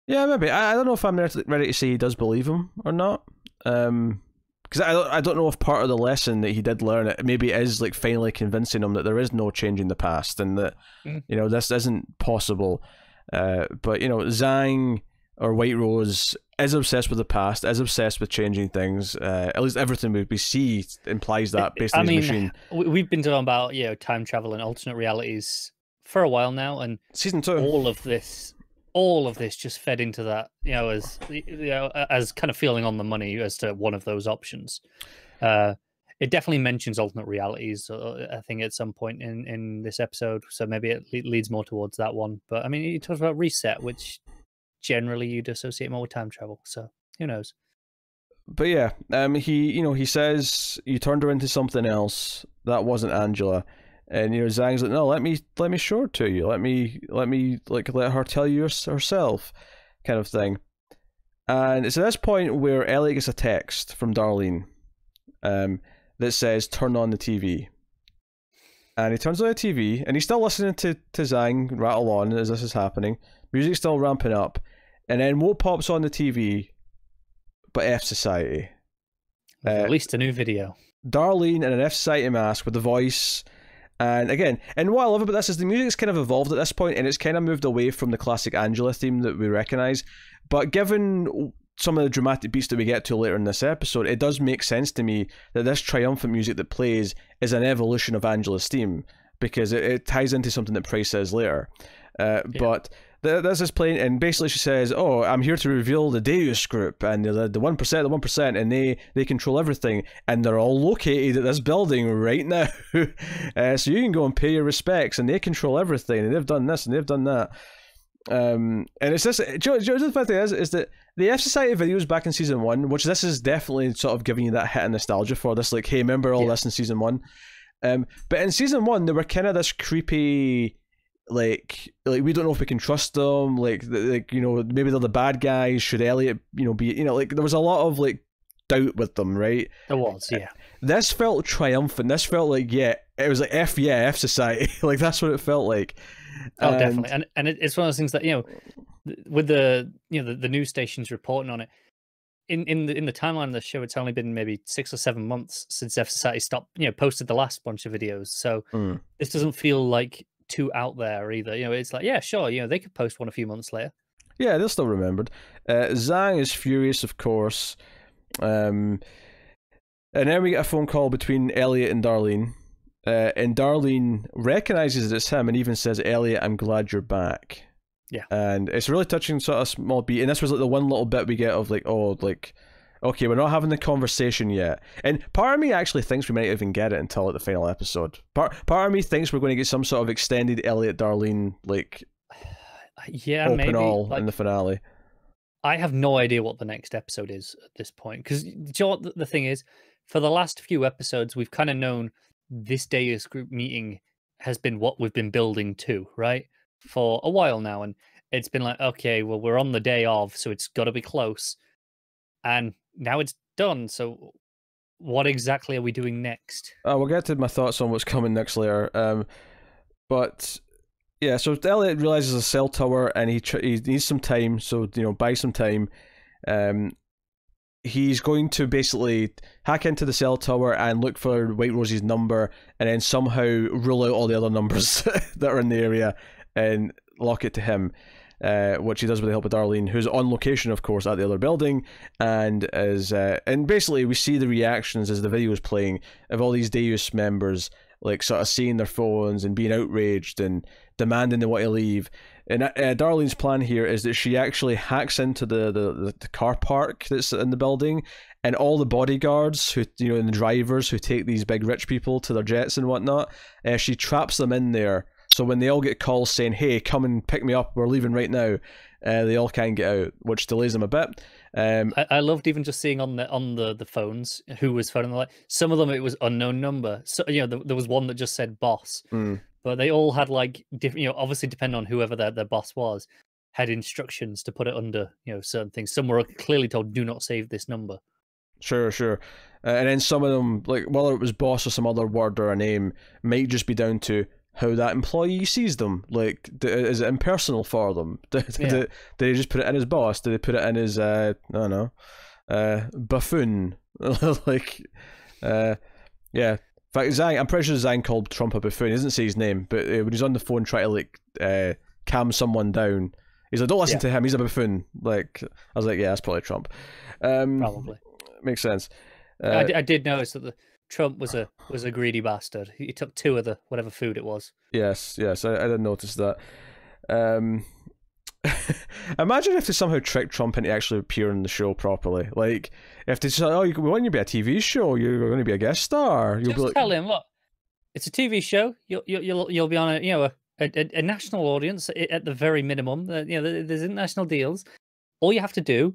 Yeah, maybe. I don't know if I'm ready to say he does believe him or not. Because I don't know if part of the lesson that he did learn, it maybe is like finally convincing him that there is no changing the past, and that this isn't possible. But Zhang or White Rose is obsessed with the past, is obsessed with changing things. At least everything we see implies that based on his machine. We've been talking about time travel and alternate realities for a while now, and season 2, all of this just fed into that, as kind of feeling on the money as to one of those options. It definitely mentions alternate realities, I think, at some point in this episode. So maybe it leads more towards that one. But I mean, he talks about reset, which generally you'd associate more with time travel. So Who knows? But yeah, he says you turned her into something else. That wasn't Angela. And Zhang's like, no, let me show it to you. Let me let her tell you herself, kind of thing. And it's at this point where Elliot gets a text from Darlene, that says turn on the TV. And he turns on the TV, and he's still listening to Zhang rattle on as this is happening. Music's still ramping up, and then what pops on the TV? But F Society. Released a new video. Darlene in an F Society mask with the voice. And again, and what I love about this is the music's kind of evolved at this point, and it's kind of moved away from the classic Angela theme that we recognise. But given some of the dramatic beats that we get to later in this episode, it does make sense to me that this triumphant music that plays is an evolution of Angela's theme, because it ties into something that Price says later. But this is playing, and basically she says, oh, I'm here to reveal the Deus group, and the 1%, and they control everything, and they're all located at this building right now. So you can go and pay your respects, and they control everything, and they've done this, and they've done that. And it's this, the funny thing is that the F Society videos back in season 1, which this is definitely sort of giving you that hit of nostalgia for this, like, hey, remember all this in season 1? But in season 1, they were kind of this creepy, like we don't know if we can trust them, like maybe they're the bad guys, should Elliot be, like there was a lot of like doubt with them, right? There was, yeah. This felt triumphant. This felt like, it was like F Society. Like that's what it felt like. Oh, definitely. And it's one of those things that, with the the news stations reporting on it, in the timeline of the show, it's only been maybe 6 or 7 months since F Society stopped, posted the last bunch of videos. So this doesn't feel like too out there either. It's like, yeah, sure, they could post one a few months later. Yeah, they're still remembered. Zhang is furious, of course. And then we get a phone call between Elliot and Darlene. And Darlene recognizes that it's him and even says, Elliot, I'm glad you're back. Yeah. And it's a really touching sort of small beat. And this was like the one little bit we get of like, oh, like, okay, we're not having the conversation yet. And part of me actually thinks we might even get it until like the final episode. Part of me thinks we're going to get some sort of extended Elliot Darlene like open maybe all in the finale. I have no idea what the next episode is at this point, because you know what the thing is, for the last few episodes we've kind of known this Deus group meeting has been what we've been building to, right, for a while now, and it's been like, okay, well, we're on the day of, so it's got to be close. And now it's done, so what exactly are we doing next? We'll get to my thoughts on what's coming next later. But yeah, so Elliot realizes a cell tower and he needs some time, so buy some time. He's going to basically hack into the cell tower and look for White Rose's number, and then somehow rule out all the other numbers that are in the area and lock it to him. Which he does with the help of Darlene, who's on location, of course, at the other building, and and basically we see the reactions as the video is playing of all these Deus members, like sort of seeing their phones and being outraged and demanding they want to leave. And Darlene's plan here is that she actually hacks into the car park that's in the building, and all the bodyguards who and the drivers who take these big rich people to their jets and whatnot, she traps them in there. So when they all get calls saying, hey, come and pick me up, we're leaving right now, they all can't get out, which delays them a bit. I loved even just seeing on the phones who was phoning. Like, some of them it was unknown number. So there was one that just said boss, but they all had like different. Obviously depending on whoever their boss was, had instructions to put it under certain things. Some were clearly told, do not save this number. Sure. And then some of them, like whether it was boss or some other word or a name, might just be down to how that employee sees them. Like, is it impersonal for them? Did they just put it in as boss? Did they put it in as I don't know, buffoon? Like, yeah. In fact, Zhang, I'm pretty sure Zhang called Trump a buffoon. He doesn't say his name, but when he's on the phone trying to like calm someone down, he's like, don't listen to him, he's a buffoon. Like, I was like, yeah, that's probably Trump. Probably makes sense. I did notice that Trump was a greedy bastard. He took 2 of the whatever food it was. Yes, I did notice that. Imagine if they somehow tricked Trump into actually appearing in the show properly. Like, if they said, "Oh, we want you to be a TV show. You're going to be a guest star." You'll just be like, tell him, look, it's a TV show. You'll be on a national audience at the very minimum. There's international deals. All you have to do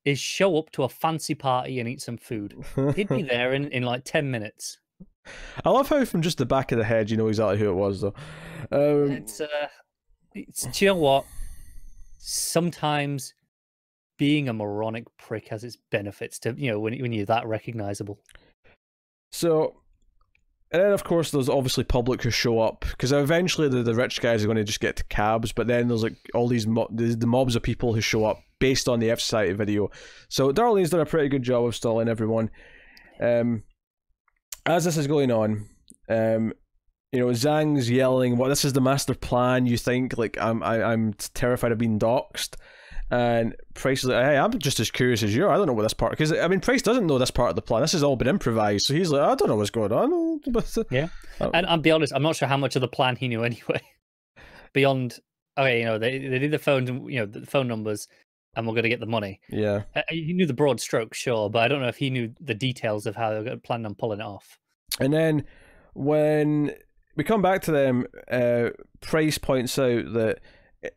is show up to a fancy party and eat some food. He'd be there in like 10 minutes. I love how from just the back of the head you know exactly who it was, though. It's do you know what? Sometimes being a moronic prick has its benefits to, you know, when you're that recognizable. So, and then of course there's obviously public who show up, because eventually the rich guys are going to just get to cabs, but then there's like all these the mobs of people who show up based on the F Society video. So Darlene's done a pretty good job of stalling everyone. As this is going on, you know, Zhang's yelling, "What? This is the master plan." You think like I'm terrified of being doxxed, and Price is like, "Hey, I'm just as curious as you are. I don't know what this part," because I mean, Price doesn't know this part of the plan. This has all been improvised, so he's like, "I don't know what's going on." Yeah, and I'll be honest, I'm not sure how much of the plan he knew anyway. Beyond, okay, you know, they did the phone, you know, the phone numbers, and we're going to get the money. Yeah, he knew the broad strokes, sure, but I don't know if he knew the details of how they were planning on pulling it off. And then when we come back to them, Price points out that,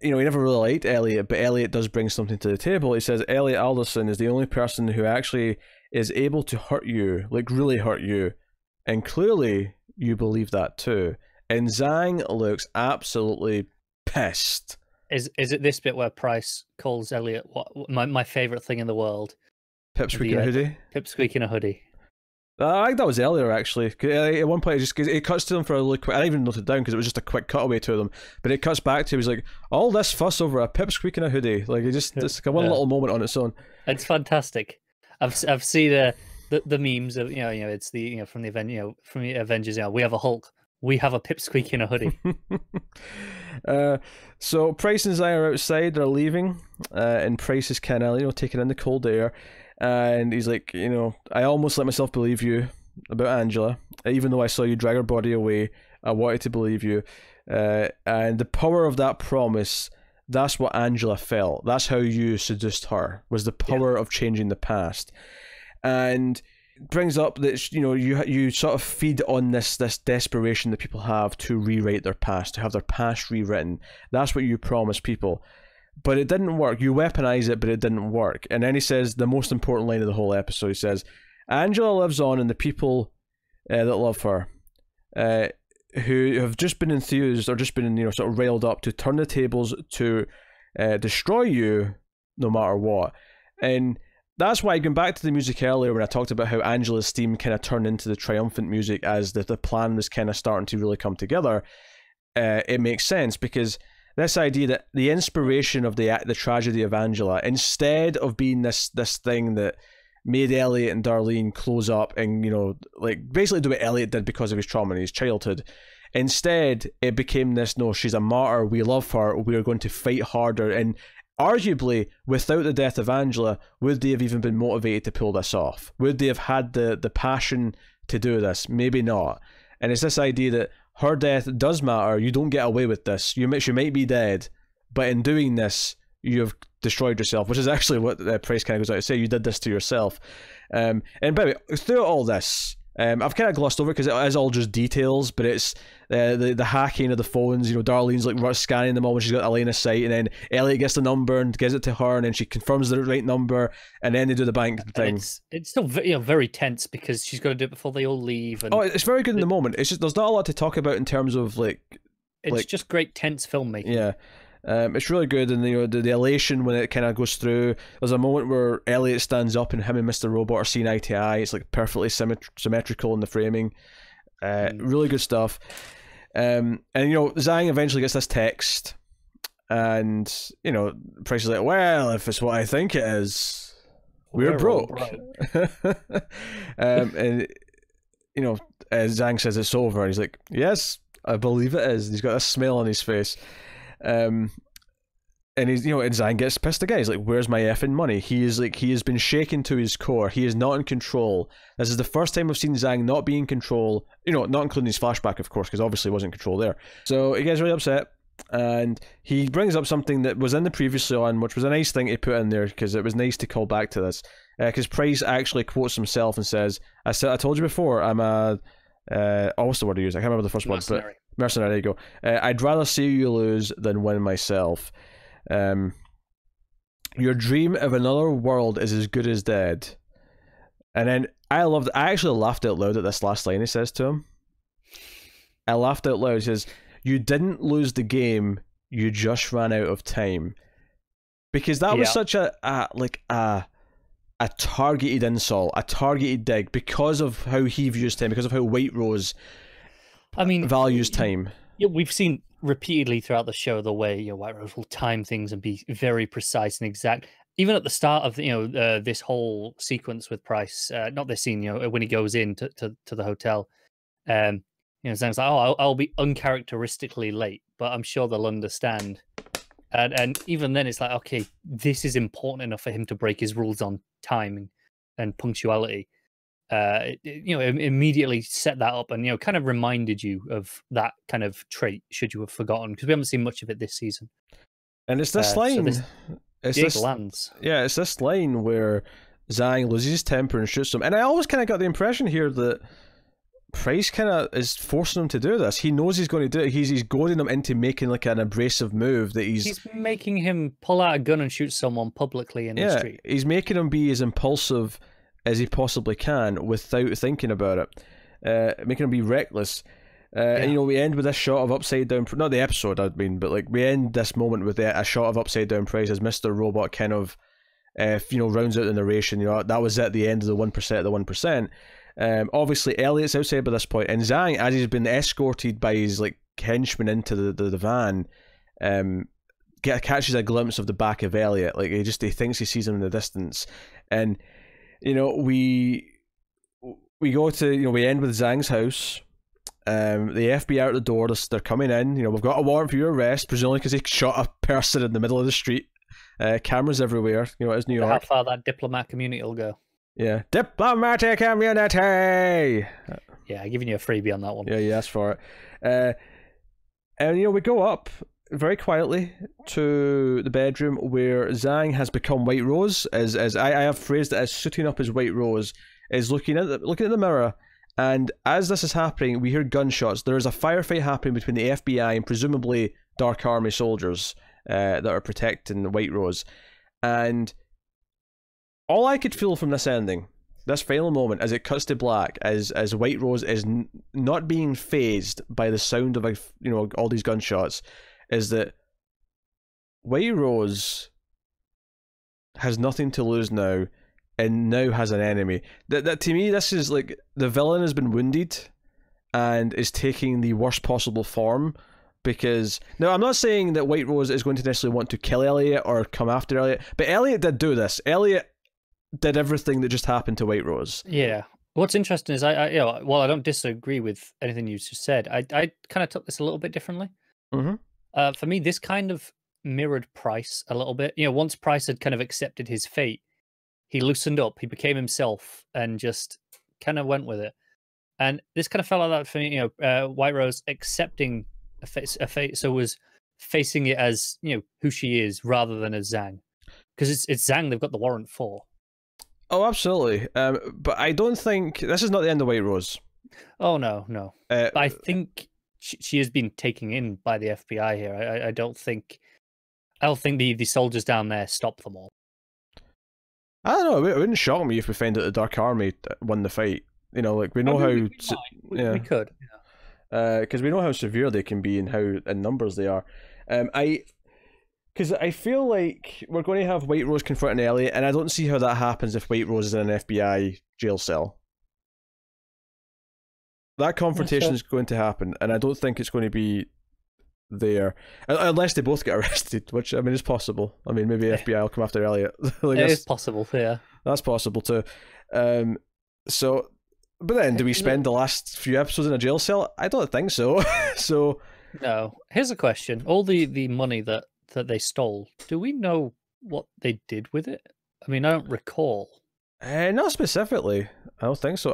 you know, he never really liked Elliot, but Elliot does bring something to the table. He says Elliot Alderson is the only person who actually is able to hurt you, like really hurt you, and clearly you believe that too. And Zhang looks absolutely pissed. Is it this bit where Price calls Elliot my favorite thing in the world? Pipsqueak in a hoodie? Pipsqueak in a hoodie. I think that was earlier, actually. At one point, it cuts to them for a really quick. I didn't even note it down because it was just a quick cutaway to them. But it cuts back to him. He's like, "All this fuss over a pipsqueak in a hoodie." Like it's like one little moment on its own. It's fantastic. I've seen the memes of, you know it's the, you know, from the event, you know, from the Avengers. You know, we have a Hulk. We have a pipsqueak in a hoodie. So Price and Zhang are outside. They're leaving, and Price is kind of, you know, taking in the cold air. And he's like, you know, I almost let myself believe you about Angela, even though I saw you drag her body away. I wanted to believe you, and the power of that promise. That's what Angela felt. That's how you seduced her. Was the power of changing the past, and brings up that, you know, you sort of feed on this desperation that people have to rewrite their past, to have their past rewritten. That's what you promise people. But it didn't work. You weaponize it, but it didn't work. And then he says the most important line of the whole episode. He says, Angela lives on, and the people that love her, who have just been enthused or just been, you know, sort of railed up to turn the tables to destroy you no matter what. And that's why, going back to the music earlier when I talked about how Angela's theme kind of turned into the triumphant music as the plan was kind of starting to really come together, it makes sense, because this idea that the inspiration of the tragedy of Angela, instead of being this thing that made Elliot and Darlene close up and, you know, like basically do what Elliot did because of his trauma in his childhood, instead it became this, no, she's a martyr, we love her, we are going to fight harder. And arguably, without the death of Angela, would they have even been motivated to pull this off? Would they have had the passion to do this? Maybe not. And it's this idea that her death does matter. You don't get away with this. She might be dead, but in doing this, you have destroyed yourself, which is actually what Price kind of goes out to say. You did this to yourself. And by the way, throughout all this, I've kind of glossed over because it is all just details, but it's the hacking of the phones. You know, Darlene's like scanning them all when she's got Elena's site, and then Elliot gets the number and gives it to her, and then she confirms the right number, and then they do the bank thing. It's still very tense because she's got to do it before they all leave. And it's very good in the moment. It's just there's not a lot to talk about in terms of it's just great tense filmmaking. Yeah. It's really good, and you know, the elation when it kind of goes through. There's a moment where Elliot stands up and him and Mr. Robot are seeing eye to eye. It's like perfectly symmetrical in the framing. Really good stuff. And you know, Zhang eventually gets this text, and you know, Price is like, "Well, if it's what I think it is, we're broke." And you know, Zhang says it's over, and he's like, "Yes, I believe it is." And he's got a smile on his face. And he's, you know, and Zhang gets pissed again. He's like, "Where's my effing money?" He has been shaken to his core. He is not in control. This is the first time we've seen Zhang not be in control. You know, not including his flashback, of course, because obviously he wasn't in control there. So he gets really upset, and he brings up something that was in the previously on, which was a nice thing to put in there because it was nice to call back to this. Because Price actually quotes himself and says, I told you before, I'm a what's the word he used? I can't remember the first word, but mercenary, there you go. I'd rather see you lose than win myself. Your dream of another world is as good as dead. And then I actually laughed out loud at this last line he says to him. I laughed out loud. He says, "You didn't lose the game, you just ran out of time." Because that was such a targeted insult, a targeted dig, because of how he views time, because of how White Rose values time. Yeah, we've seen repeatedly throughout the show the way White Rose will time things and be very precise and exact. Even at the start of this whole sequence with Price, not this scene, when he goes in to the hotel, Zhang's like, "Oh, I'll be uncharacteristically late, but I'm sure they'll understand." And even then, it's like, okay, this is important enough for him to break his rules on time and punctuality. Immediately set that up and kind of reminded you of that kind of trait, should you have forgotten, because we haven't seen much of it this season. And it's this line. Lands. Yeah, it's this line where Zhang loses his temper and shoots him. And I always kind of got the impression here that Price kind of is forcing him to do this. He knows he's going to do it. He's goading him into making like an abrasive move that he's making him pull out a gun and shoot someone publicly in the street. He's making him be as impulsive as he possibly can without thinking about it, making him be reckless. And we end with this shot of upside down, not the episode I mean, but like we end this moment with a shot of upside down Price as Mr. Robot kind of rounds out the narration. That was at the end of the 1% of the 1%. Obviously Elliot's outside by this point, and Zhang, as he's been escorted by his like henchmen into the van, catches a glimpse of the back of Elliot. Like he thinks he sees him in the distance, and we go to we end with Zhang's house. The FBI are at the door. They're coming in. We've got a warrant for your arrest, presumably because he shot a person in the middle of the street. Cameras everywhere. It's New York. How far that diplomat community will go. Yeah, diplomatic community. Yeah, giving you a freebie on that one. Yeah, you asked for it. And we go up very quietly to the bedroom where Zhang has become White Rose, as I have phrased it as suiting up as White Rose, is looking at the mirror. And as this is happening, we hear gunshots. There is a firefight happening between the FBI and presumably Dark Army soldiers that are protecting White Rose. And all I could feel from this ending, this final moment, as it cuts to black, as White Rose is not being phased by the sound of all these gunshots, is that White Rose has nothing to lose now, and now has an enemy. That to me, this is like the villain has been wounded, and is taking the worst possible form. Because now, I'm not saying that White Rose is going to necessarily want to kill Elliot or come after Elliot, but Elliot did do this. Elliot did everything that just happened to White Rose. Yeah. What's interesting is while I don't disagree with anything you just said, I kind of took this a little bit differently. Mm-hmm. For me, this kind of mirrored Price a little bit. Once Price had kind of accepted his fate, he loosened up, he became himself, and just kind of went with it. And this kind of felt like that for me. White Rose accepting a fate, so was facing it as who she is rather than as Zhang, because it's Zhang they've got the warrant for. Oh, absolutely. But I don't think this is not the end of White Rose. Oh no. But I think she has been taken in by the FBI here. I don't think the soldiers down there stop them all. I don't know. It wouldn't shock me if we find out the Dark Army won the fight. We know how. We could. Because we know how severe they can be and how in numbers they are. Because I feel like we're going to have White Rose confronting Elliot, and I don't see how that happens if White Rose is in an FBI jail cell. That confrontation is going to happen, and I don't think it's going to be there. Unless they both get arrested, which, is possible. Maybe FBI will come after Elliot. It is possible, yeah. That's possible too. But then, do we spend the last few episodes in a jail cell? I don't think so. No. Here's a question. All the money that they stole, do we know what they did with it? I don't recall. Not specifically. I don't think so.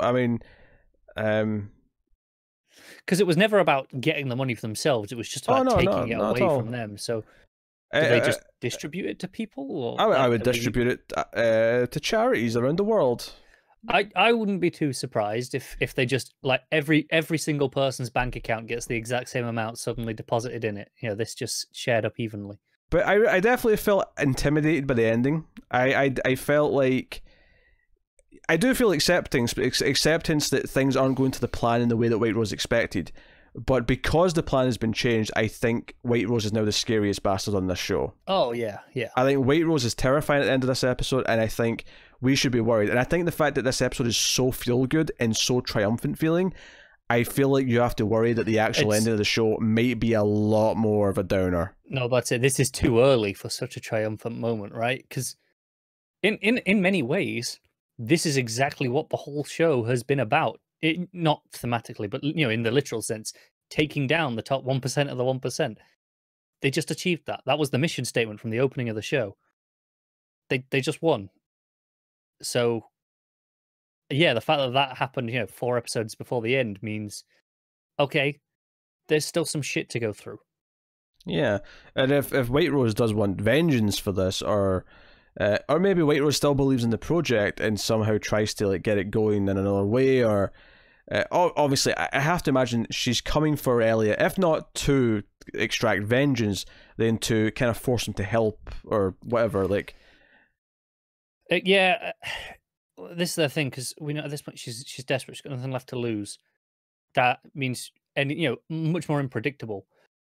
Because it was never about getting the money for themselves. It was just about taking it away from them. So, do they just distribute it to people? Or I would distribute it to charities around the world. I wouldn't be too surprised if they just, like, every single person's bank account gets the exact same amount suddenly deposited in it. This just shared up evenly. But I definitely felt intimidated by the ending. I felt like I do feel acceptance that things aren't going to the plan in the way that White Rose expected. But because the plan has been changed, I think White Rose is now the scariest bastard on this show. Oh, yeah. I think White Rose is terrifying at the end of this episode, and I think we should be worried. And I think the fact that this episode is so feel-good and so triumphant feeling, I feel like you have to worry that the actual ending of the show might be a lot more of a downer. No, that's it. This is too early for such a triumphant moment, right? Because in many ways, this is exactly what the whole show has been about. Not thematically, but in the literal sense, taking down the top 1% of the 1%. They just achieved that. That was the mission statement from the opening of the show. They just won. So, yeah, the fact that happened, 4 episodes before the end means, okay, there's still some shit to go through. Yeah, and if White Rose does want vengeance for this, or maybe White Rose still believes in the project and somehow tries to get it going in another way, or obviously I have to imagine she's coming for Elliot, if not to extract vengeance, then to kind of force him to help or whatever. Yeah, this is the thing, because we know at this point she's desperate. She's got nothing left to lose. That means, and much more unpredictable,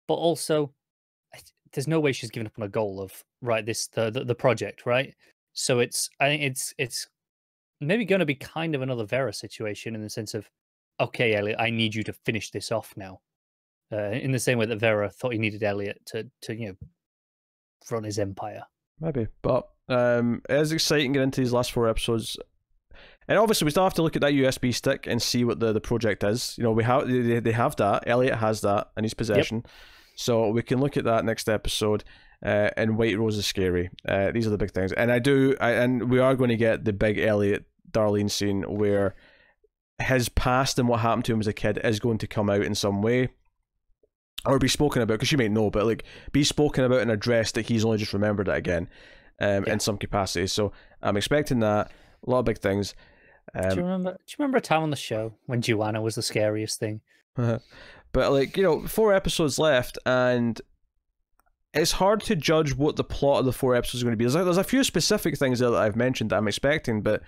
but also there's no way she's given up on a goal of the project, right? So I think it's maybe going to be kind of another Vera situation in the sense of, okay, Elliot, I need you to finish this off now. In the same way that Vera thought he needed Elliot to run his empire. Maybe, but it is exciting getting into these last 4 episodes. And obviously we still have to look at that USB stick and see what the project is. They have that. Elliot has that in his possession. Yep. So we can look at that next episode. And White Rose is scary. These are the big things. And and we are going to get the big Elliot Darlene scene where his past and what happened to him as a kid is going to come out in some way. Or be spoken about, because you might know, but be spoken about and addressed that he's only just remembered it again in some capacity. So I'm expecting that. A lot of big things. Do you remember a time on the show when Joanna was the scariest thing? But 4 episodes left, and it's hard to judge what the plot of the 4 episodes is going to be. There's a few specific things there that I've mentioned that I'm expecting, but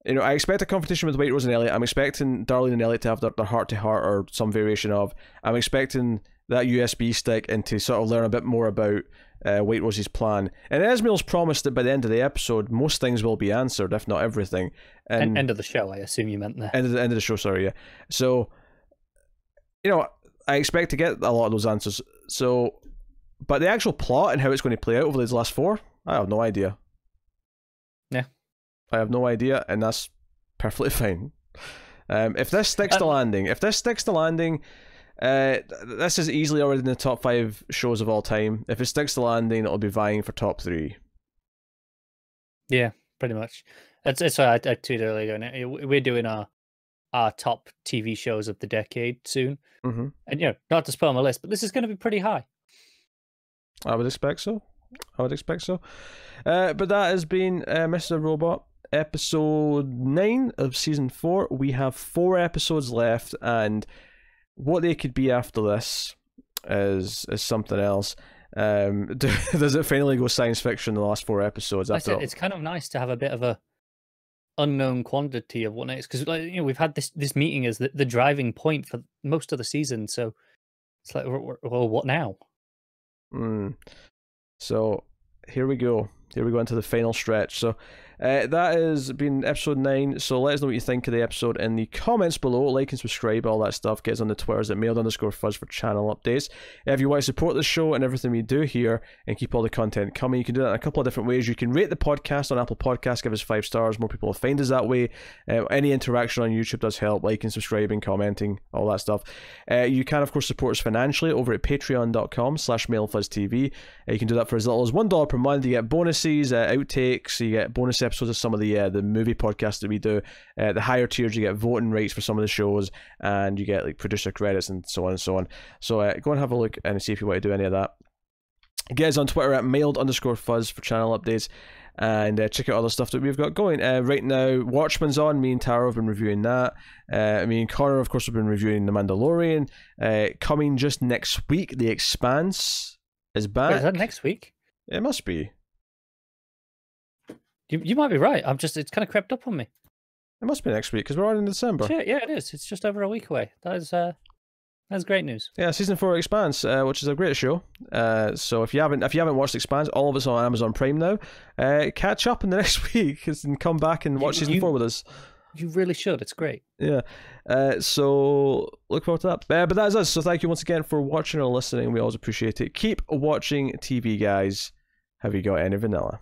I expect a confrontation with White Rose and Elliot. I'm expecting Darlene and Elliot to have their heart-to-heart or some variation of. I'm expecting that USB stick and to sort of learn a bit more about White Rose's plan. And Esmail's promised that by the end of the episode, most things will be answered, if not everything. And end of the show, I assume you meant there. End of the show, sorry, yeah. So, I expect to get a lot of those answers. So, but the actual plot and how it's going to play out over these last 4, I have no idea. Yeah. I have no idea, and that's perfectly fine. If this sticks to landing, this is easily already in the top 5 shows of all time. If it sticks to landing, it'll be vying for top 3. Yeah, pretty much. That's why I tweeted earlier. We're doing our top TV shows of the decade soon, and not to spoil my list, but this is going to be pretty high. I would expect so. But that has been Mr. Robot, episode 9 of season 4. We have 4 episodes left, and what they could be after this is something else. Does it finally go science fiction in the last 4 episodes? It's kind of nice to have a bit of a unknown quantity of what next, because we've had this meeting as the driving point for most of the season, so it's like, well, what now? So here we go into the final stretch. So that has been episode 9. So let us know what you think of the episode in the comments below. Like and subscribe, all that stuff. Get us on the Twitters at mailed_fuzz for channel updates. If you want to support the show and everything we do here and keep all the content coming, you can do that in a couple of different ways. You can rate the podcast on Apple Podcasts, give us 5 stars. More people will find us that way. Any interaction on YouTube does help, liking, subscribing, commenting, all that stuff. You can, of course, support us financially over at patreon.com/mailfuzztv. You can do that for as little as $1 per month. You get bonuses, outtakes, you get bonus episodes of some of the movie podcasts that we do. The higher tiers, you get voting rights for some of the shows, and you get producer credits and so on and so on. So go and have a look and see if you want to do any of that. Get us on Twitter at mailed_fuzz for channel updates, and check out other stuff that we've got going. Right now, Watchmen's on. Me and Tara have been reviewing that. Me and Connor, of course, have been reviewing The Mandalorian. Coming just next week, The Expanse. is back. Wait, is that next week? It must be. You might be right. It's kind of crept up on me. It must be next week because we're on in December. Yeah, it is. It's just over a week away. That's great news. Yeah, season 4 of Expanse, which is a great show. So if you haven't watched Expanse, all of it's on Amazon Prime now. Catch up in the next week and come back and watch season 4 with us. You really should. It's great. Yeah. So look forward to that. But that is us. So thank you once again for watching or listening. We always appreciate it. Keep watching TV, guys. Have you got any vanilla?